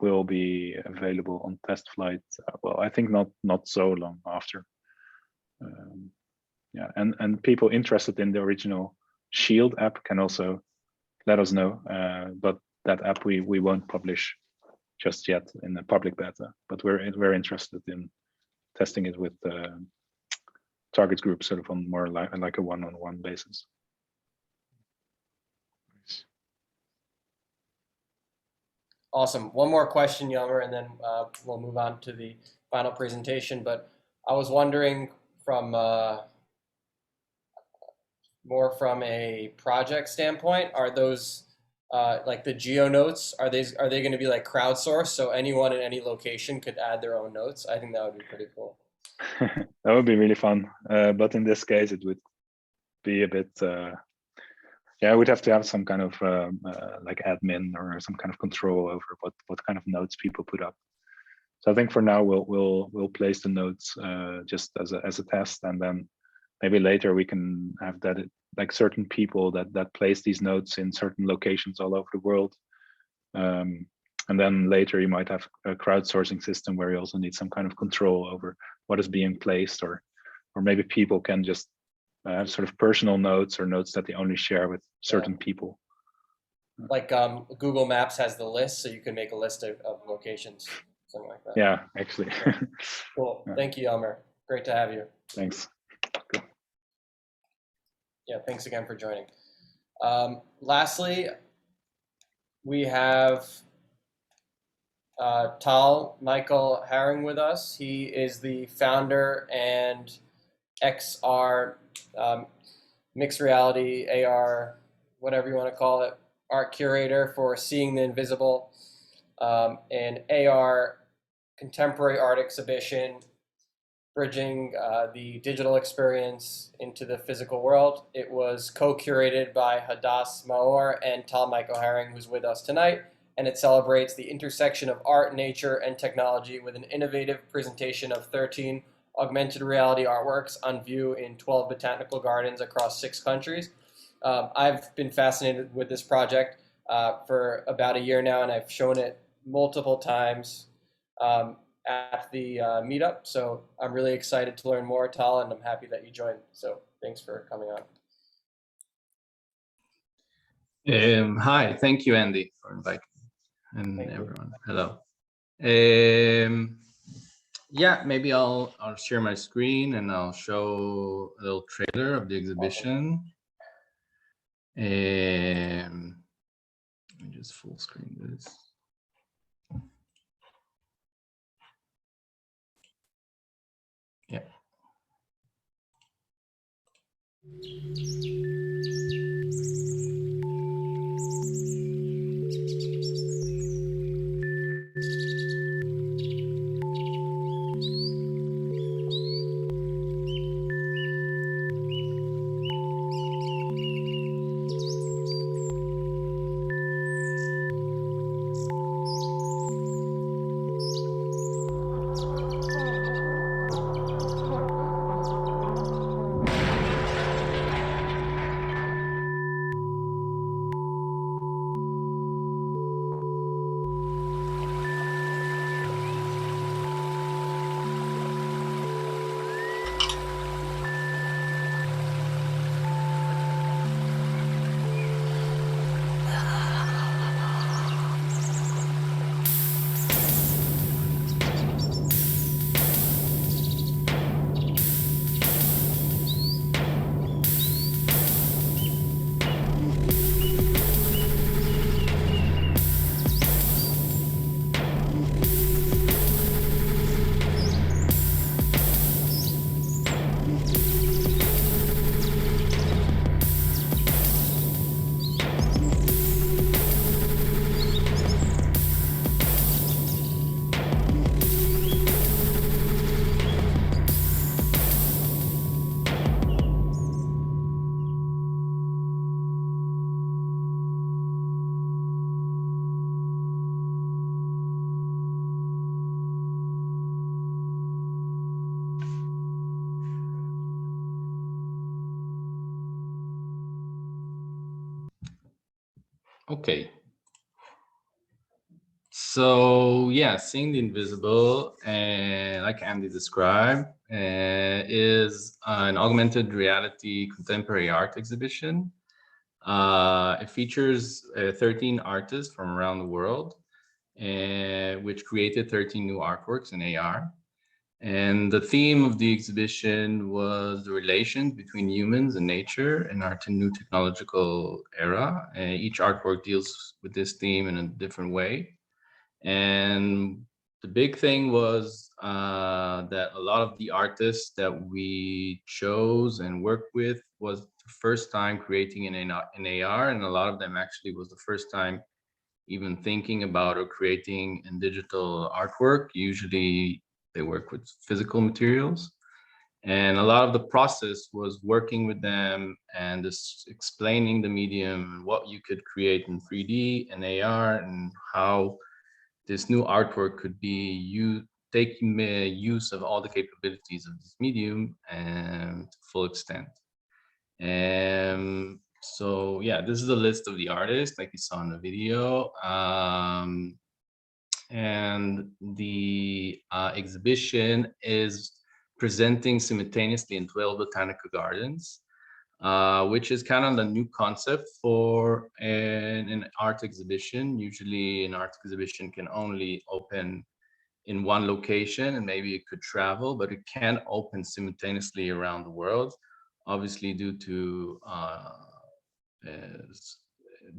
will be available on test flight. Well, I think not so long after. Yeah, and people interested in the original Shield app can also let us know. But that app we won't publish just yet in the public beta. But we're interested in testing it with target groups, sort of on more like a one-on-one basis. Awesome. One more question, Jelmer, and then we'll move on to the final presentation. But I was wondering from more from a project standpoint, are those like the geo notes? Are they going to be like crowdsourced, so anyone in any location could add their own notes? I think that would be pretty cool. That would be really fun. But in this case, it would be a bit. Yeah, we'd have to have some kind of like admin or some kind of control over what kind of notes people put up. So I think for now we'll place the notes just as a test, and then maybe later we can have that like certain people that place these notes in certain locations all over the world. And then later you might have a crowdsourcing system where you also need some kind of control over what is being placed, or maybe people can just have sort of personal notes or notes that they only share with certain people. Like Google Maps has the list, so you can make a list of locations, something like that. Yeah, actually. Cool. Yeah. Thank you, Jelmer. Great to have you. Thanks. Cool. Yeah, thanks again for joining. Lastly, we have Tal Michael Haring with us. He is the founder and XR mixed reality, AR, whatever you want to call it, art curator for Seeing the Invisible, an AR contemporary art exhibition bridging the digital experience into the physical world. It was co-curated by Hadas Maor and Tal Michael Haring, who's with us tonight, and it celebrates the intersection of art, nature, and technology with an innovative presentation of 13 augmented reality artworks on view in 12 botanical gardens across 6 countries. I've been fascinated with this project for about a year now, and I've shown it multiple times at the Meetup. So I'm really excited to learn more, Tal, and I'm happy that you joined. So thanks for coming on. Hi, thank you, Andy, for inviting me, and Thank you. everyone. Hello. Yeah, maybe I'll share my screen and I'll show a little trailer of the exhibition. Let me just full screen this. Yeah. Okay. So yeah, seeing the invisible, and like Andy described, is an augmented reality contemporary art exhibition. It features 13 artists from around the world, which created 13 new artworks in AR. And the theme of the exhibition was the relations between humans and nature in our new technological era. Each artwork deals with this theme in a different way. And the big thing was that a lot of the artists that we chose and worked with was the first time creating in AR, and a lot of them actually was the first time even thinking about or creating in digital artwork. Usually they work with physical materials. And a lot of the process was working with them and just explaining the medium, what you could create in 3D and AR, and how this new artwork could be taking use of all the capabilities of this medium and to full extent. So yeah, this is a list of the artists like you saw in the video. And the exhibition is presenting simultaneously in 12 botanical gardens, which is kind of the new concept for an art exhibition. Usually an art exhibition can only open in one location, and maybe it could travel, but it can open simultaneously around the world, obviously due to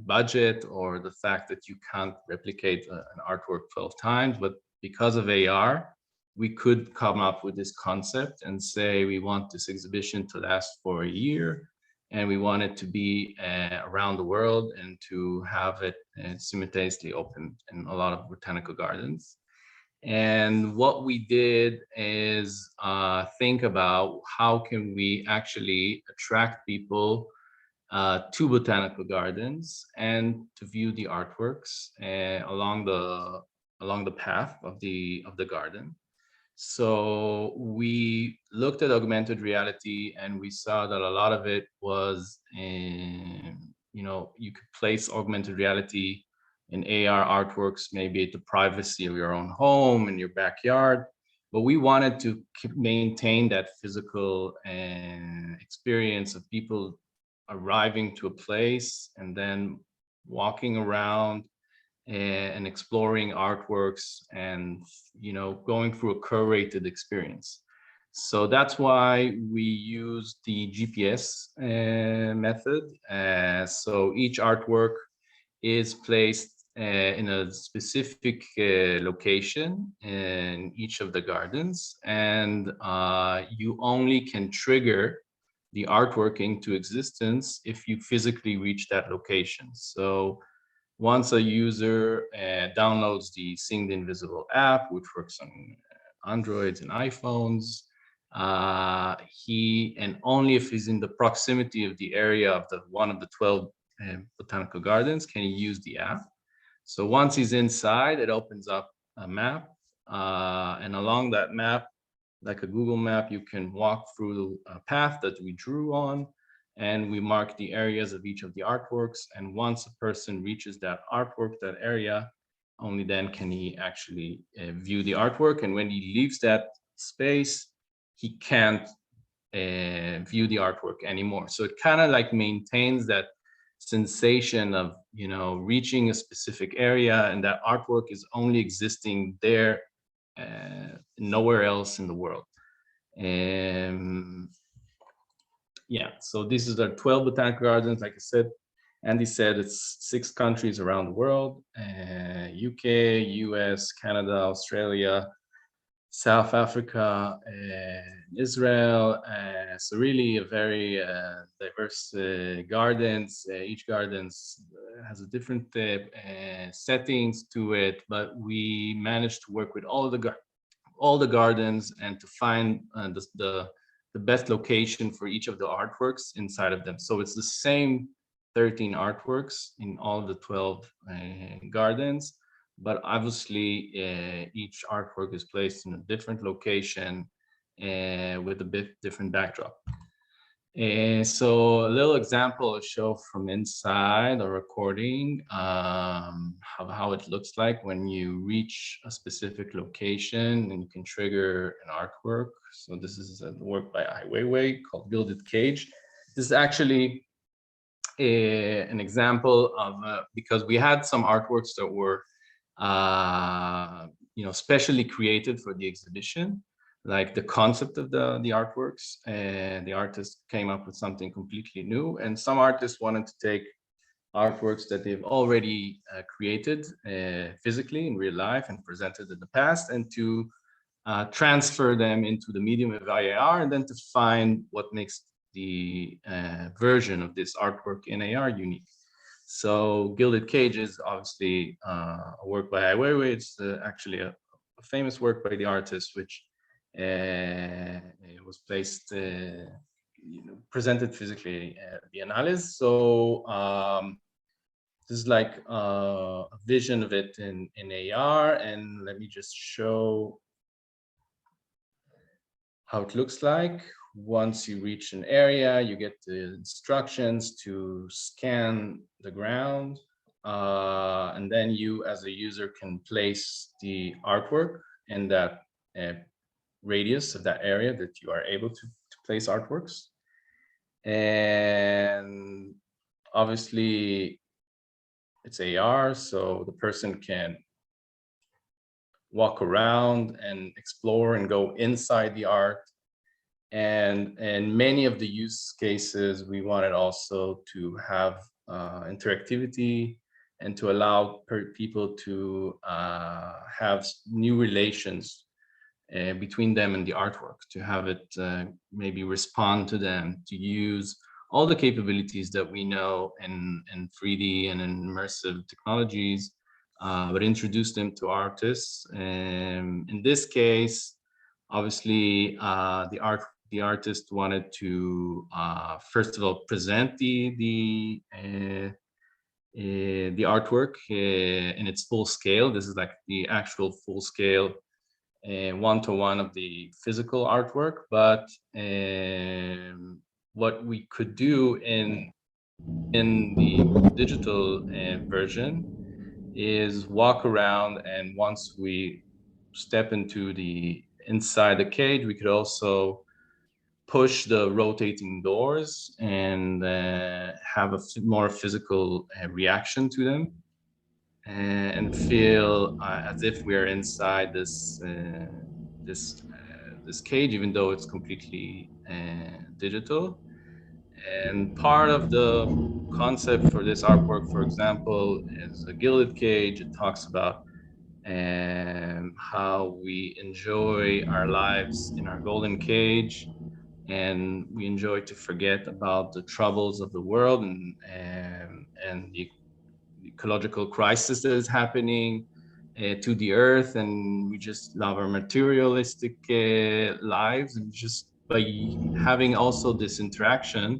budget or the fact that you can't replicate an artwork 12 times. But because of AR, we could come up with this concept and say we want this exhibition to last for a year, and we want it to be around the world and to have it simultaneously open in a lot of botanical gardens. And what we did is think about how can we actually attract people to botanical gardens and to view the artworks along the path of the garden. So we looked at augmented reality, and we saw that a lot of it was, you could place augmented reality in AR artworks, maybe at the privacy of your own home, in your backyard. But we wanted to maintain that physical experience of people arriving to a place and then walking around and exploring artworks and going through a curated experience. So that's why we use the GPS method. So each artwork is placed in a specific location in each of the gardens, and you only can trigger the artwork into existence if you physically reach that location. So once a user downloads the Seeing the Invisible app, which works on Androids and iPhones, and only if he's in the proximity of the area of one of the 12 botanical gardens can he use the app. So once he's inside, it opens up a map, and along that map, like a Google map, you can walk through a path that we drew on, and we mark the areas of each of the artworks. And once a person reaches that artwork, that area, only then can he actually view the artwork. And when he leaves that space, he can't view the artwork anymore. So it kind of like maintains that sensation of reaching a specific area, and that artwork is only existing there, nowhere else in the world. Yeah, so this is the 12 botanical gardens. Like I said, Andy said, it's 6 countries around the world: UK, US, Canada, Australia, South Africa, Israel. So really a very diverse gardens. Each garden has a different settings to it, but we managed to work with all the gardens and to find the best location for each of the artworks inside of them. So it's the same 13 artworks in all of the 12 gardens, but obviously each artwork is placed in a different location with a bit different backdrop. And so a little example I'll show from inside a recording, how it looks like when you reach a specific location and you can trigger an artwork. So this is a work by Ai Weiwei called Gilded Cage. This is actually an example of, because we had some artworks that were, specially created for the exhibition, like the concept of the artworks, and the artist came up with something completely new. And some artists wanted to take artworks that they've already created physically in real life and presented in the past, and to transfer them into the medium of AR, and then to find what makes the version of this artwork in AR unique. So Gilded Cage is obviously a work by Ai Weiwei. It's actually a famous work by the artist, which was placed, presented physically at the Biennales. So this is like a vision of it in AR, and let me just show how it looks like. Once you reach an area, you get the instructions to scan the ground, and then you as a user can place the artwork in that radius of that area that you are able to place artworks. And obviously it's AR, so the person can walk around and explore and go inside the art. And many of the use cases, we wanted also to have interactivity and to allow people to have new relations between them and the artwork, to have it maybe respond to them, to use all the capabilities that we know in 3D and in immersive technologies, but introduce them to artists. In this case, obviously, the artist wanted to first of all present the artwork in its full scale. This is like the actual full scale one-to-one of the physical artwork, but what we could do in the digital version is walk around, and once we step into the inside the cage, we could also push the rotating doors and have a more physical reaction to them, and feel as if we're inside this cage, even though it's completely digital. And part of the concept for this artwork, for example, is a gilded cage. It talks about how we enjoy our lives in our golden cage, and we enjoy to forget about the troubles of the world and the ecological crisis that is happening to the earth, and we just love our materialistic lives. And just by having also this interaction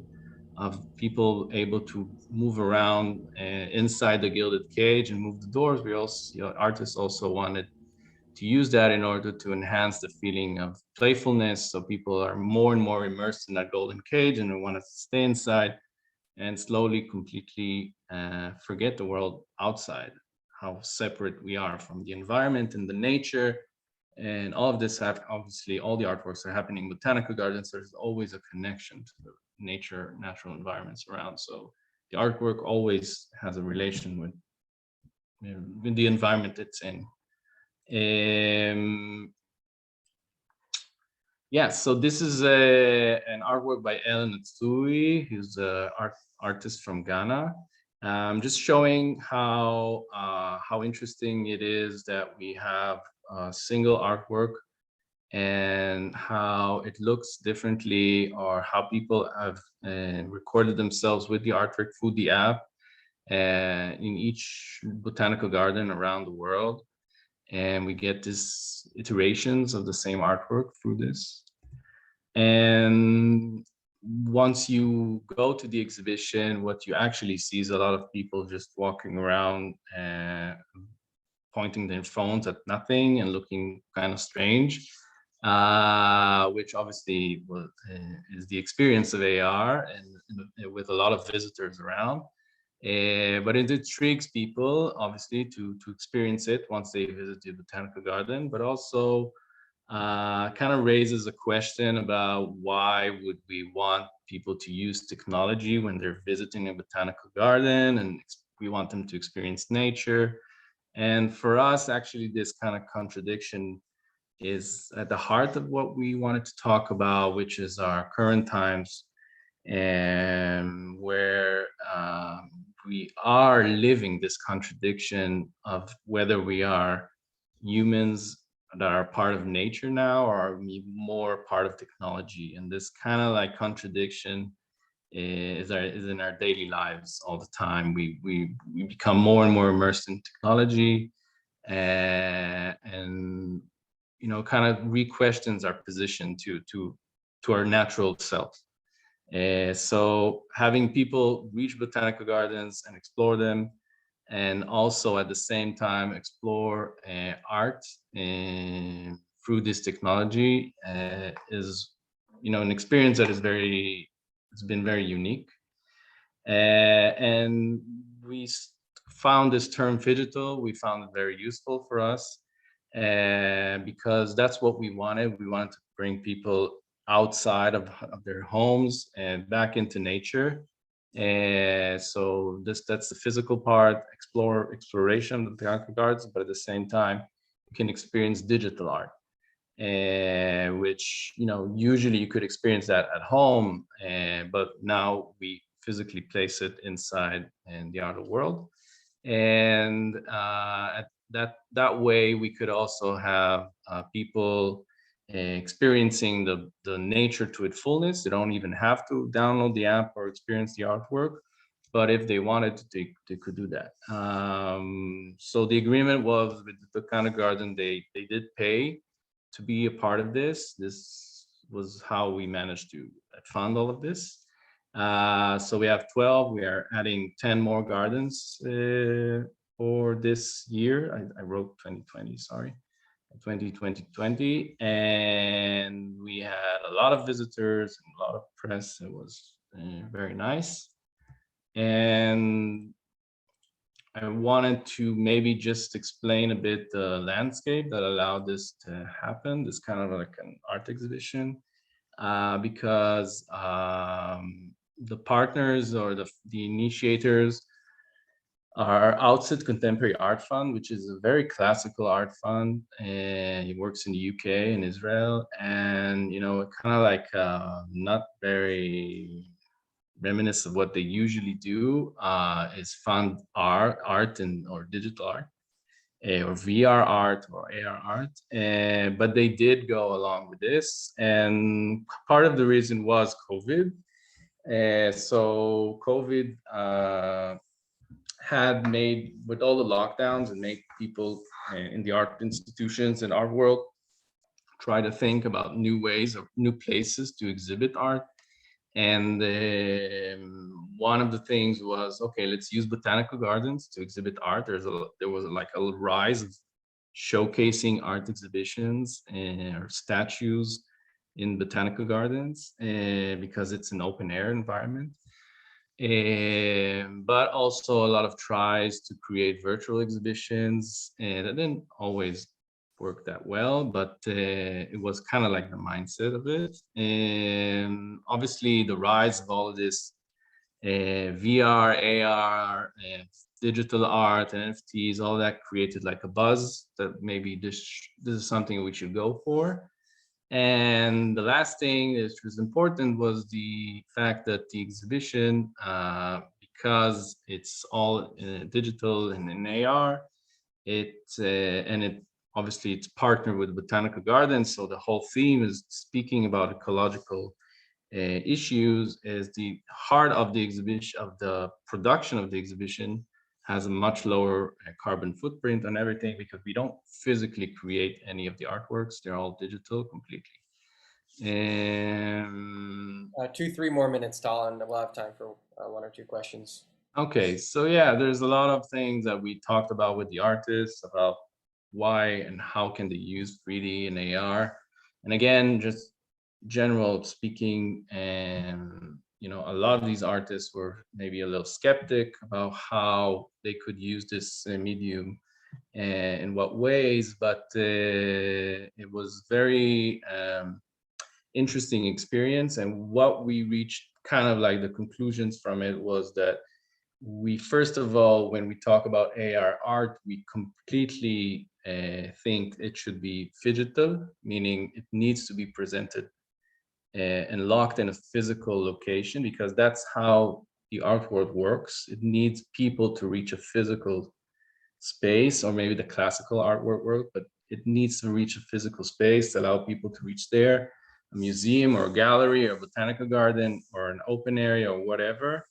of people able to move around inside the gilded cage and move the doors, we also, artists also wanted to use that in order to enhance the feeling of playfulness, so people are more and more immersed in that golden cage and they want to stay inside and slowly completely forget the world outside, how separate we are from the environment and the nature. And all of this, obviously all the artworks are happening in botanical gardens. There's always a connection to the natural environments around. So the artwork always has a relation with the environment it's in. Yeah, so this is an artwork by Ellen Natsui, who's an artist from Ghana. Just showing how interesting it is that we have a single artwork and how it looks differently, or how people have recorded themselves with the artwork through the app in each botanical garden around the world. And we get these iterations of the same artwork through this. And once you go to the exhibition, what you actually see is a lot of people just walking around and pointing their phones at nothing and looking kind of strange. which obviously is the experience of AR and with a lot of visitors around. But it intrigues people, obviously, to experience it once they visit the botanical garden, but also kind of raises a question about why would we want people to use technology when they're visiting a botanical garden, and we want them to experience nature. And for us, actually, this kind of contradiction is at the heart of what we wanted to talk about, which is our current times, and where we are living this contradiction of whether we are humans that are part of nature now, or are we more part of technology. And this kind of like contradiction is in our daily lives all the time. We become more and more immersed in technology, and you know, kind of re-questions our position to our natural self. So having people reach botanical gardens and explore them, and also at the same time explore art through this technology is, you know, an experience that is it's been very unique. And we found this term phygital, we found it very useful for us, because that's what we wanted. We wanted to bring people outside of their homes and back into nature. So that's the physical part, exploration of the botanical gardens, but at the same time, you can experience digital art, which, you know, usually you could experience that at home, but now we physically place it inside in the outer world. And that way we could also have people experiencing the nature to its fullness. They don't even have to download the app or experience the artwork, but if they wanted to, they could do that. So the agreement was with the botanical garden, they did pay to be a part of this. This was how we managed to fund all of this. So we have 12, we are adding 10 more gardens for this year. I wrote 2020, sorry. 2020, and we had a lot of visitors and a lot of press. It was very nice. And I wanted to maybe just explain a bit the landscape that allowed this to happen, this kind of like an art exhibition, because the partners or the initiators are Outset Contemporary Art Fund, which is a very classical art fund, and it works in the UK and Israel, and, you know, kind of like not very reminiscent of what they usually do, is fund art and or digital art, or VR art or AR art, but they did go along with this, and part of the reason was COVID. So COVID had made, with all the lockdowns, and made people in the art institutions and art world try to think about new ways or new places to exhibit art. And one of the things was, okay, let's use botanical gardens to exhibit art. There was like a rise of showcasing art exhibitions or statues in botanical gardens because it's an open air environment. But also a lot of tries to create virtual exhibitions, and that didn't always work that well, but it was kind of like the mindset of it. And obviously the rise of all of this VR, AR, digital art, NFTs, all that created like a buzz that maybe this is something we should go for. And the last thing that was important was the fact that the exhibition, because it's all digital and in AR, obviously it's partnered with Botanical Gardens, so the whole theme is speaking about ecological issues. Is the heart of the exhibition, of the production of the exhibition, has a much lower carbon footprint on everything, because we don't physically create any of the artworks. They're all digital completely. And 2-3 more minutes, Tal, and we'll have time for 1 or 2 questions. okay, so yeah, there's a lot of things that we talked about with the artists about why and how can they use 3D and AR. And again, just general speaking, and a lot of these artists were maybe a little skeptic about how they could use this medium and in what ways, but it was very interesting experience. And what we reached, kind of like the conclusions from it, was that we, first of all, when we talk about AR art, we completely think it should be phygital, meaning it needs to be presented and locked in a physical location, because that's how the art world works. It needs people to reach a physical space, or maybe the classical artwork world, but it needs to reach a physical space to allow people to reach there, a museum or a gallery or a botanical garden or an open area or whatever,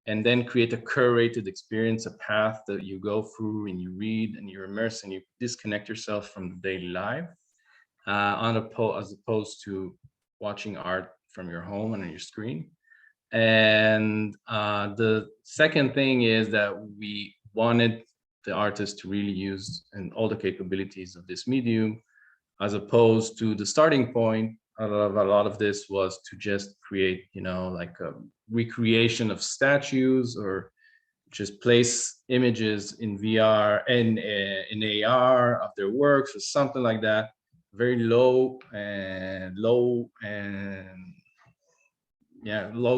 and then create a curated experience, a path that you go through and you read and you immerse and you disconnect yourself from the daily life, as opposed to watching art from your home and on your screen. And the second thing is that we wanted the artist to really use and all the capabilities of this medium, as opposed to the starting point a lot of this was to just create, like a recreation of statues, or just place images in VR and in AR of their works or something like that. Very low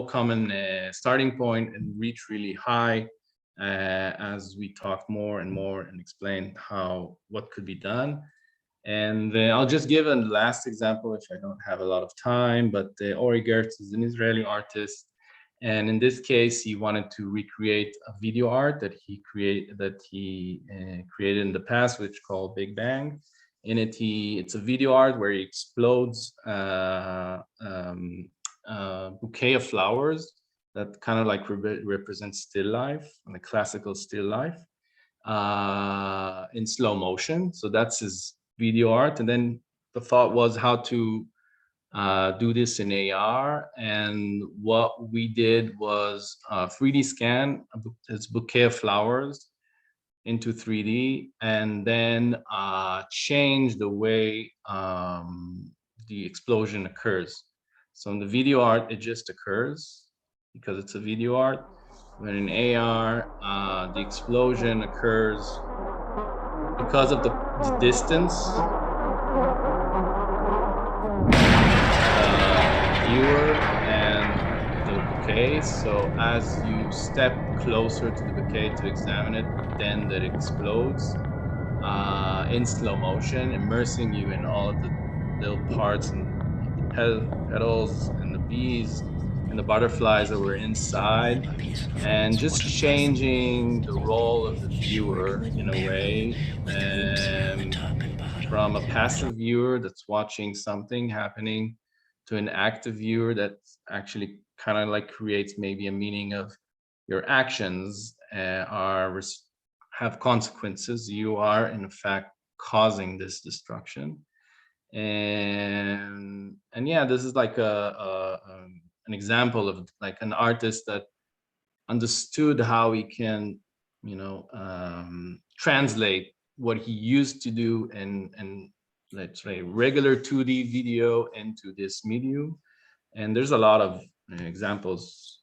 common starting point, and reach really high as we talked more and more and explained what could be done. And I'll just give a last example if I don't have a lot of time, but Ori Gertz is an Israeli artist. And in this case, he wanted to recreate a video art that he created in the past, which called Big Bang. In it, it's a video art where he explodes a bouquet of flowers that kind of like represents still life, and the classical still life in slow motion. So that's his video art. And then the thought was how to do this in AR. And what we did was 3D scan this bouquet of flowers into 3D, and then change the way the explosion occurs. So in the video art, it just occurs because it's a video art. But in AR, the explosion occurs because of the distance viewer and the bouquet. So as you step closer to the bouquet to examine it, then that explodes in slow motion, immersing you in all of the little parts and the petals and the bees and the butterflies that were inside, and just changing the role of the viewer in a way, from a passive viewer that's watching something happening to an active viewer that actually kind of like creates maybe a meaning of your actions have consequences. You are in fact causing this destruction. And yeah, this is like an example of like an artist that understood how he can, translate what he used to do and let's say regular 2D video into this medium. And there's a lot of examples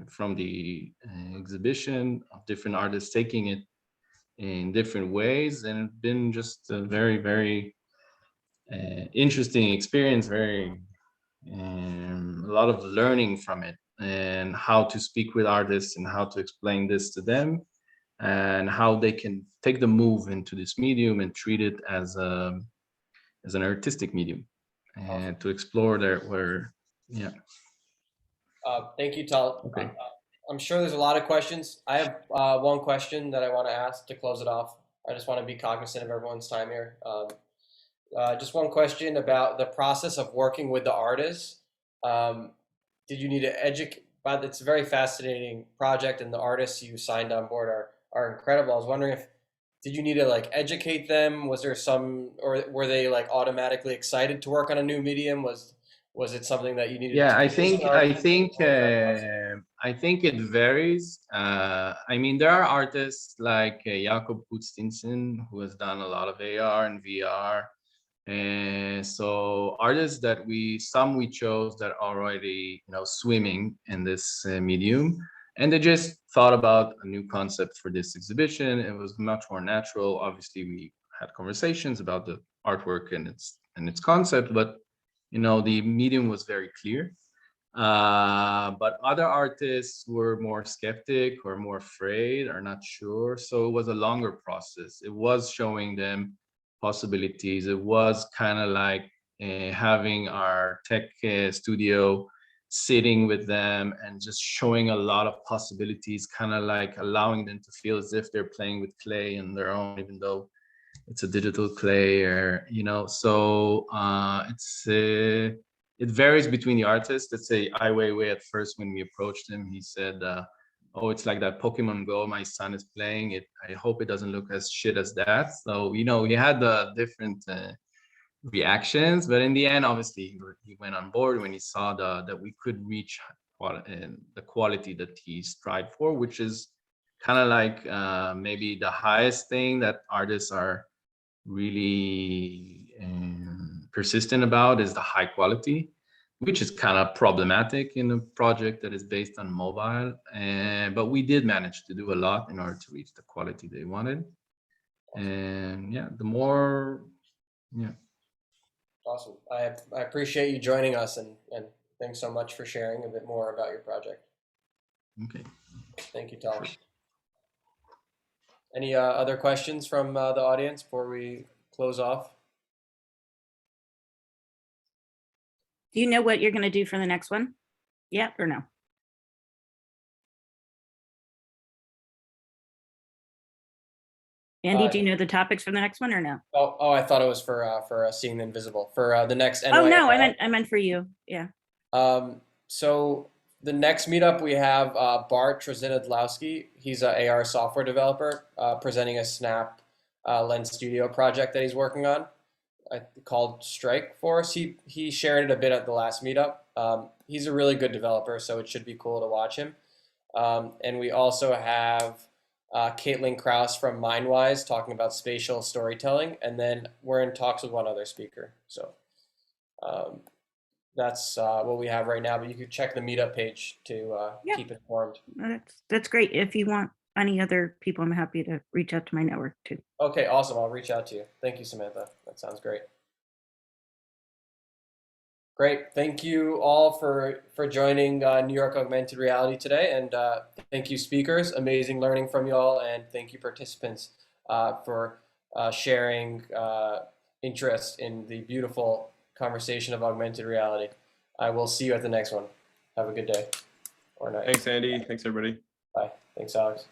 from the exhibition of different artists taking it in different ways, and it's been just a very, very interesting experience, a lot of learning from it, and how to speak with artists and how to explain this to them, and how they can take the move into this medium and treat it as an artistic medium, and to explore Thank you, Tal. Okay. I'm sure there's a lot of questions. I have one question that I want to ask to close it off. I just want to be cognizant of everyone's time here. Just one question about the process of working with the artists. Did you need to educate? But it's a very fascinating project, and the artists you signed on board are incredible. I was wondering did you need to like educate them? Was there or were they like automatically excited to work on a new medium? Was it something that you needed? Yeah, to I think it varies. I mean, there are artists like Jakob Putstinsen, who has done a lot of AR and VR. And so artists that some we chose that are already, you know, swimming in this medium, and they just thought about a new concept for this exhibition. It was much more natural. Obviously, we had conversations about the artwork and its concept, but you know, the medium was very clear. But other artists were more skeptic or more afraid or not sure. So it was a longer process. It was showing them possibilities. It was kind of like having our tech studio sitting with them and just showing a lot of possibilities, kind of like allowing them to feel as if they're playing with clay on their own, even though it's a digital clay, or you know. So it varies between the artists. Let's say Ai Weiwei, at first when we approached him, he said, oh, it's like that Pokemon Go my son is playing it. I hope it doesn't look as shit as that. So, you know, he had the different reactions, but in the end, obviously, he went on board when he saw that we could reach the quality that he strived for, which is kind of like maybe the highest thing that artists are really persistent about, is the high quality, which is kind of problematic in a project that is based on mobile. But we did manage to do a lot in order to reach the quality they wanted. And yeah, the more, yeah. Awesome. I appreciate you joining us, and thanks so much for sharing a bit more about your project. Okay. Thank you, Tal. Sure. Any other questions from the audience before we close off? Do you know what you're going to do for the next one? Yeah or no? Andy, do you know the topics for the next one or no? Oh, I thought it was for Seeing the Invisible, for the next NYFL. Oh no, I meant for you. Yeah. So the next meetup we have Bart Trzynadlowski. He's an AR software developer presenting a Snap Lens Studio project that he's working on called Strike for us. He shared it a bit at the last meetup. He's a really good developer, so it should be cool to watch him. And we also have Caitlin Krause from Mindwise talking about spatial storytelling, and then we're in talks with one other speaker. So that's what we have right now, but you can check the meetup page to keep informed. That's great. If you want any other people, I'm happy to reach out to my network too. Okay, awesome. I'll reach out to you. Thank you, Samantha. That sounds great. Great. Thank you all for joining New York Augmented Reality today, and thank you speakers. Amazing learning from you all, and thank you participants for sharing interest in the beautiful conversation of augmented reality. I will see you at the next one. Have a good day or night. Thanks, Andy. Thanks, everybody. Bye. Thanks, Alex.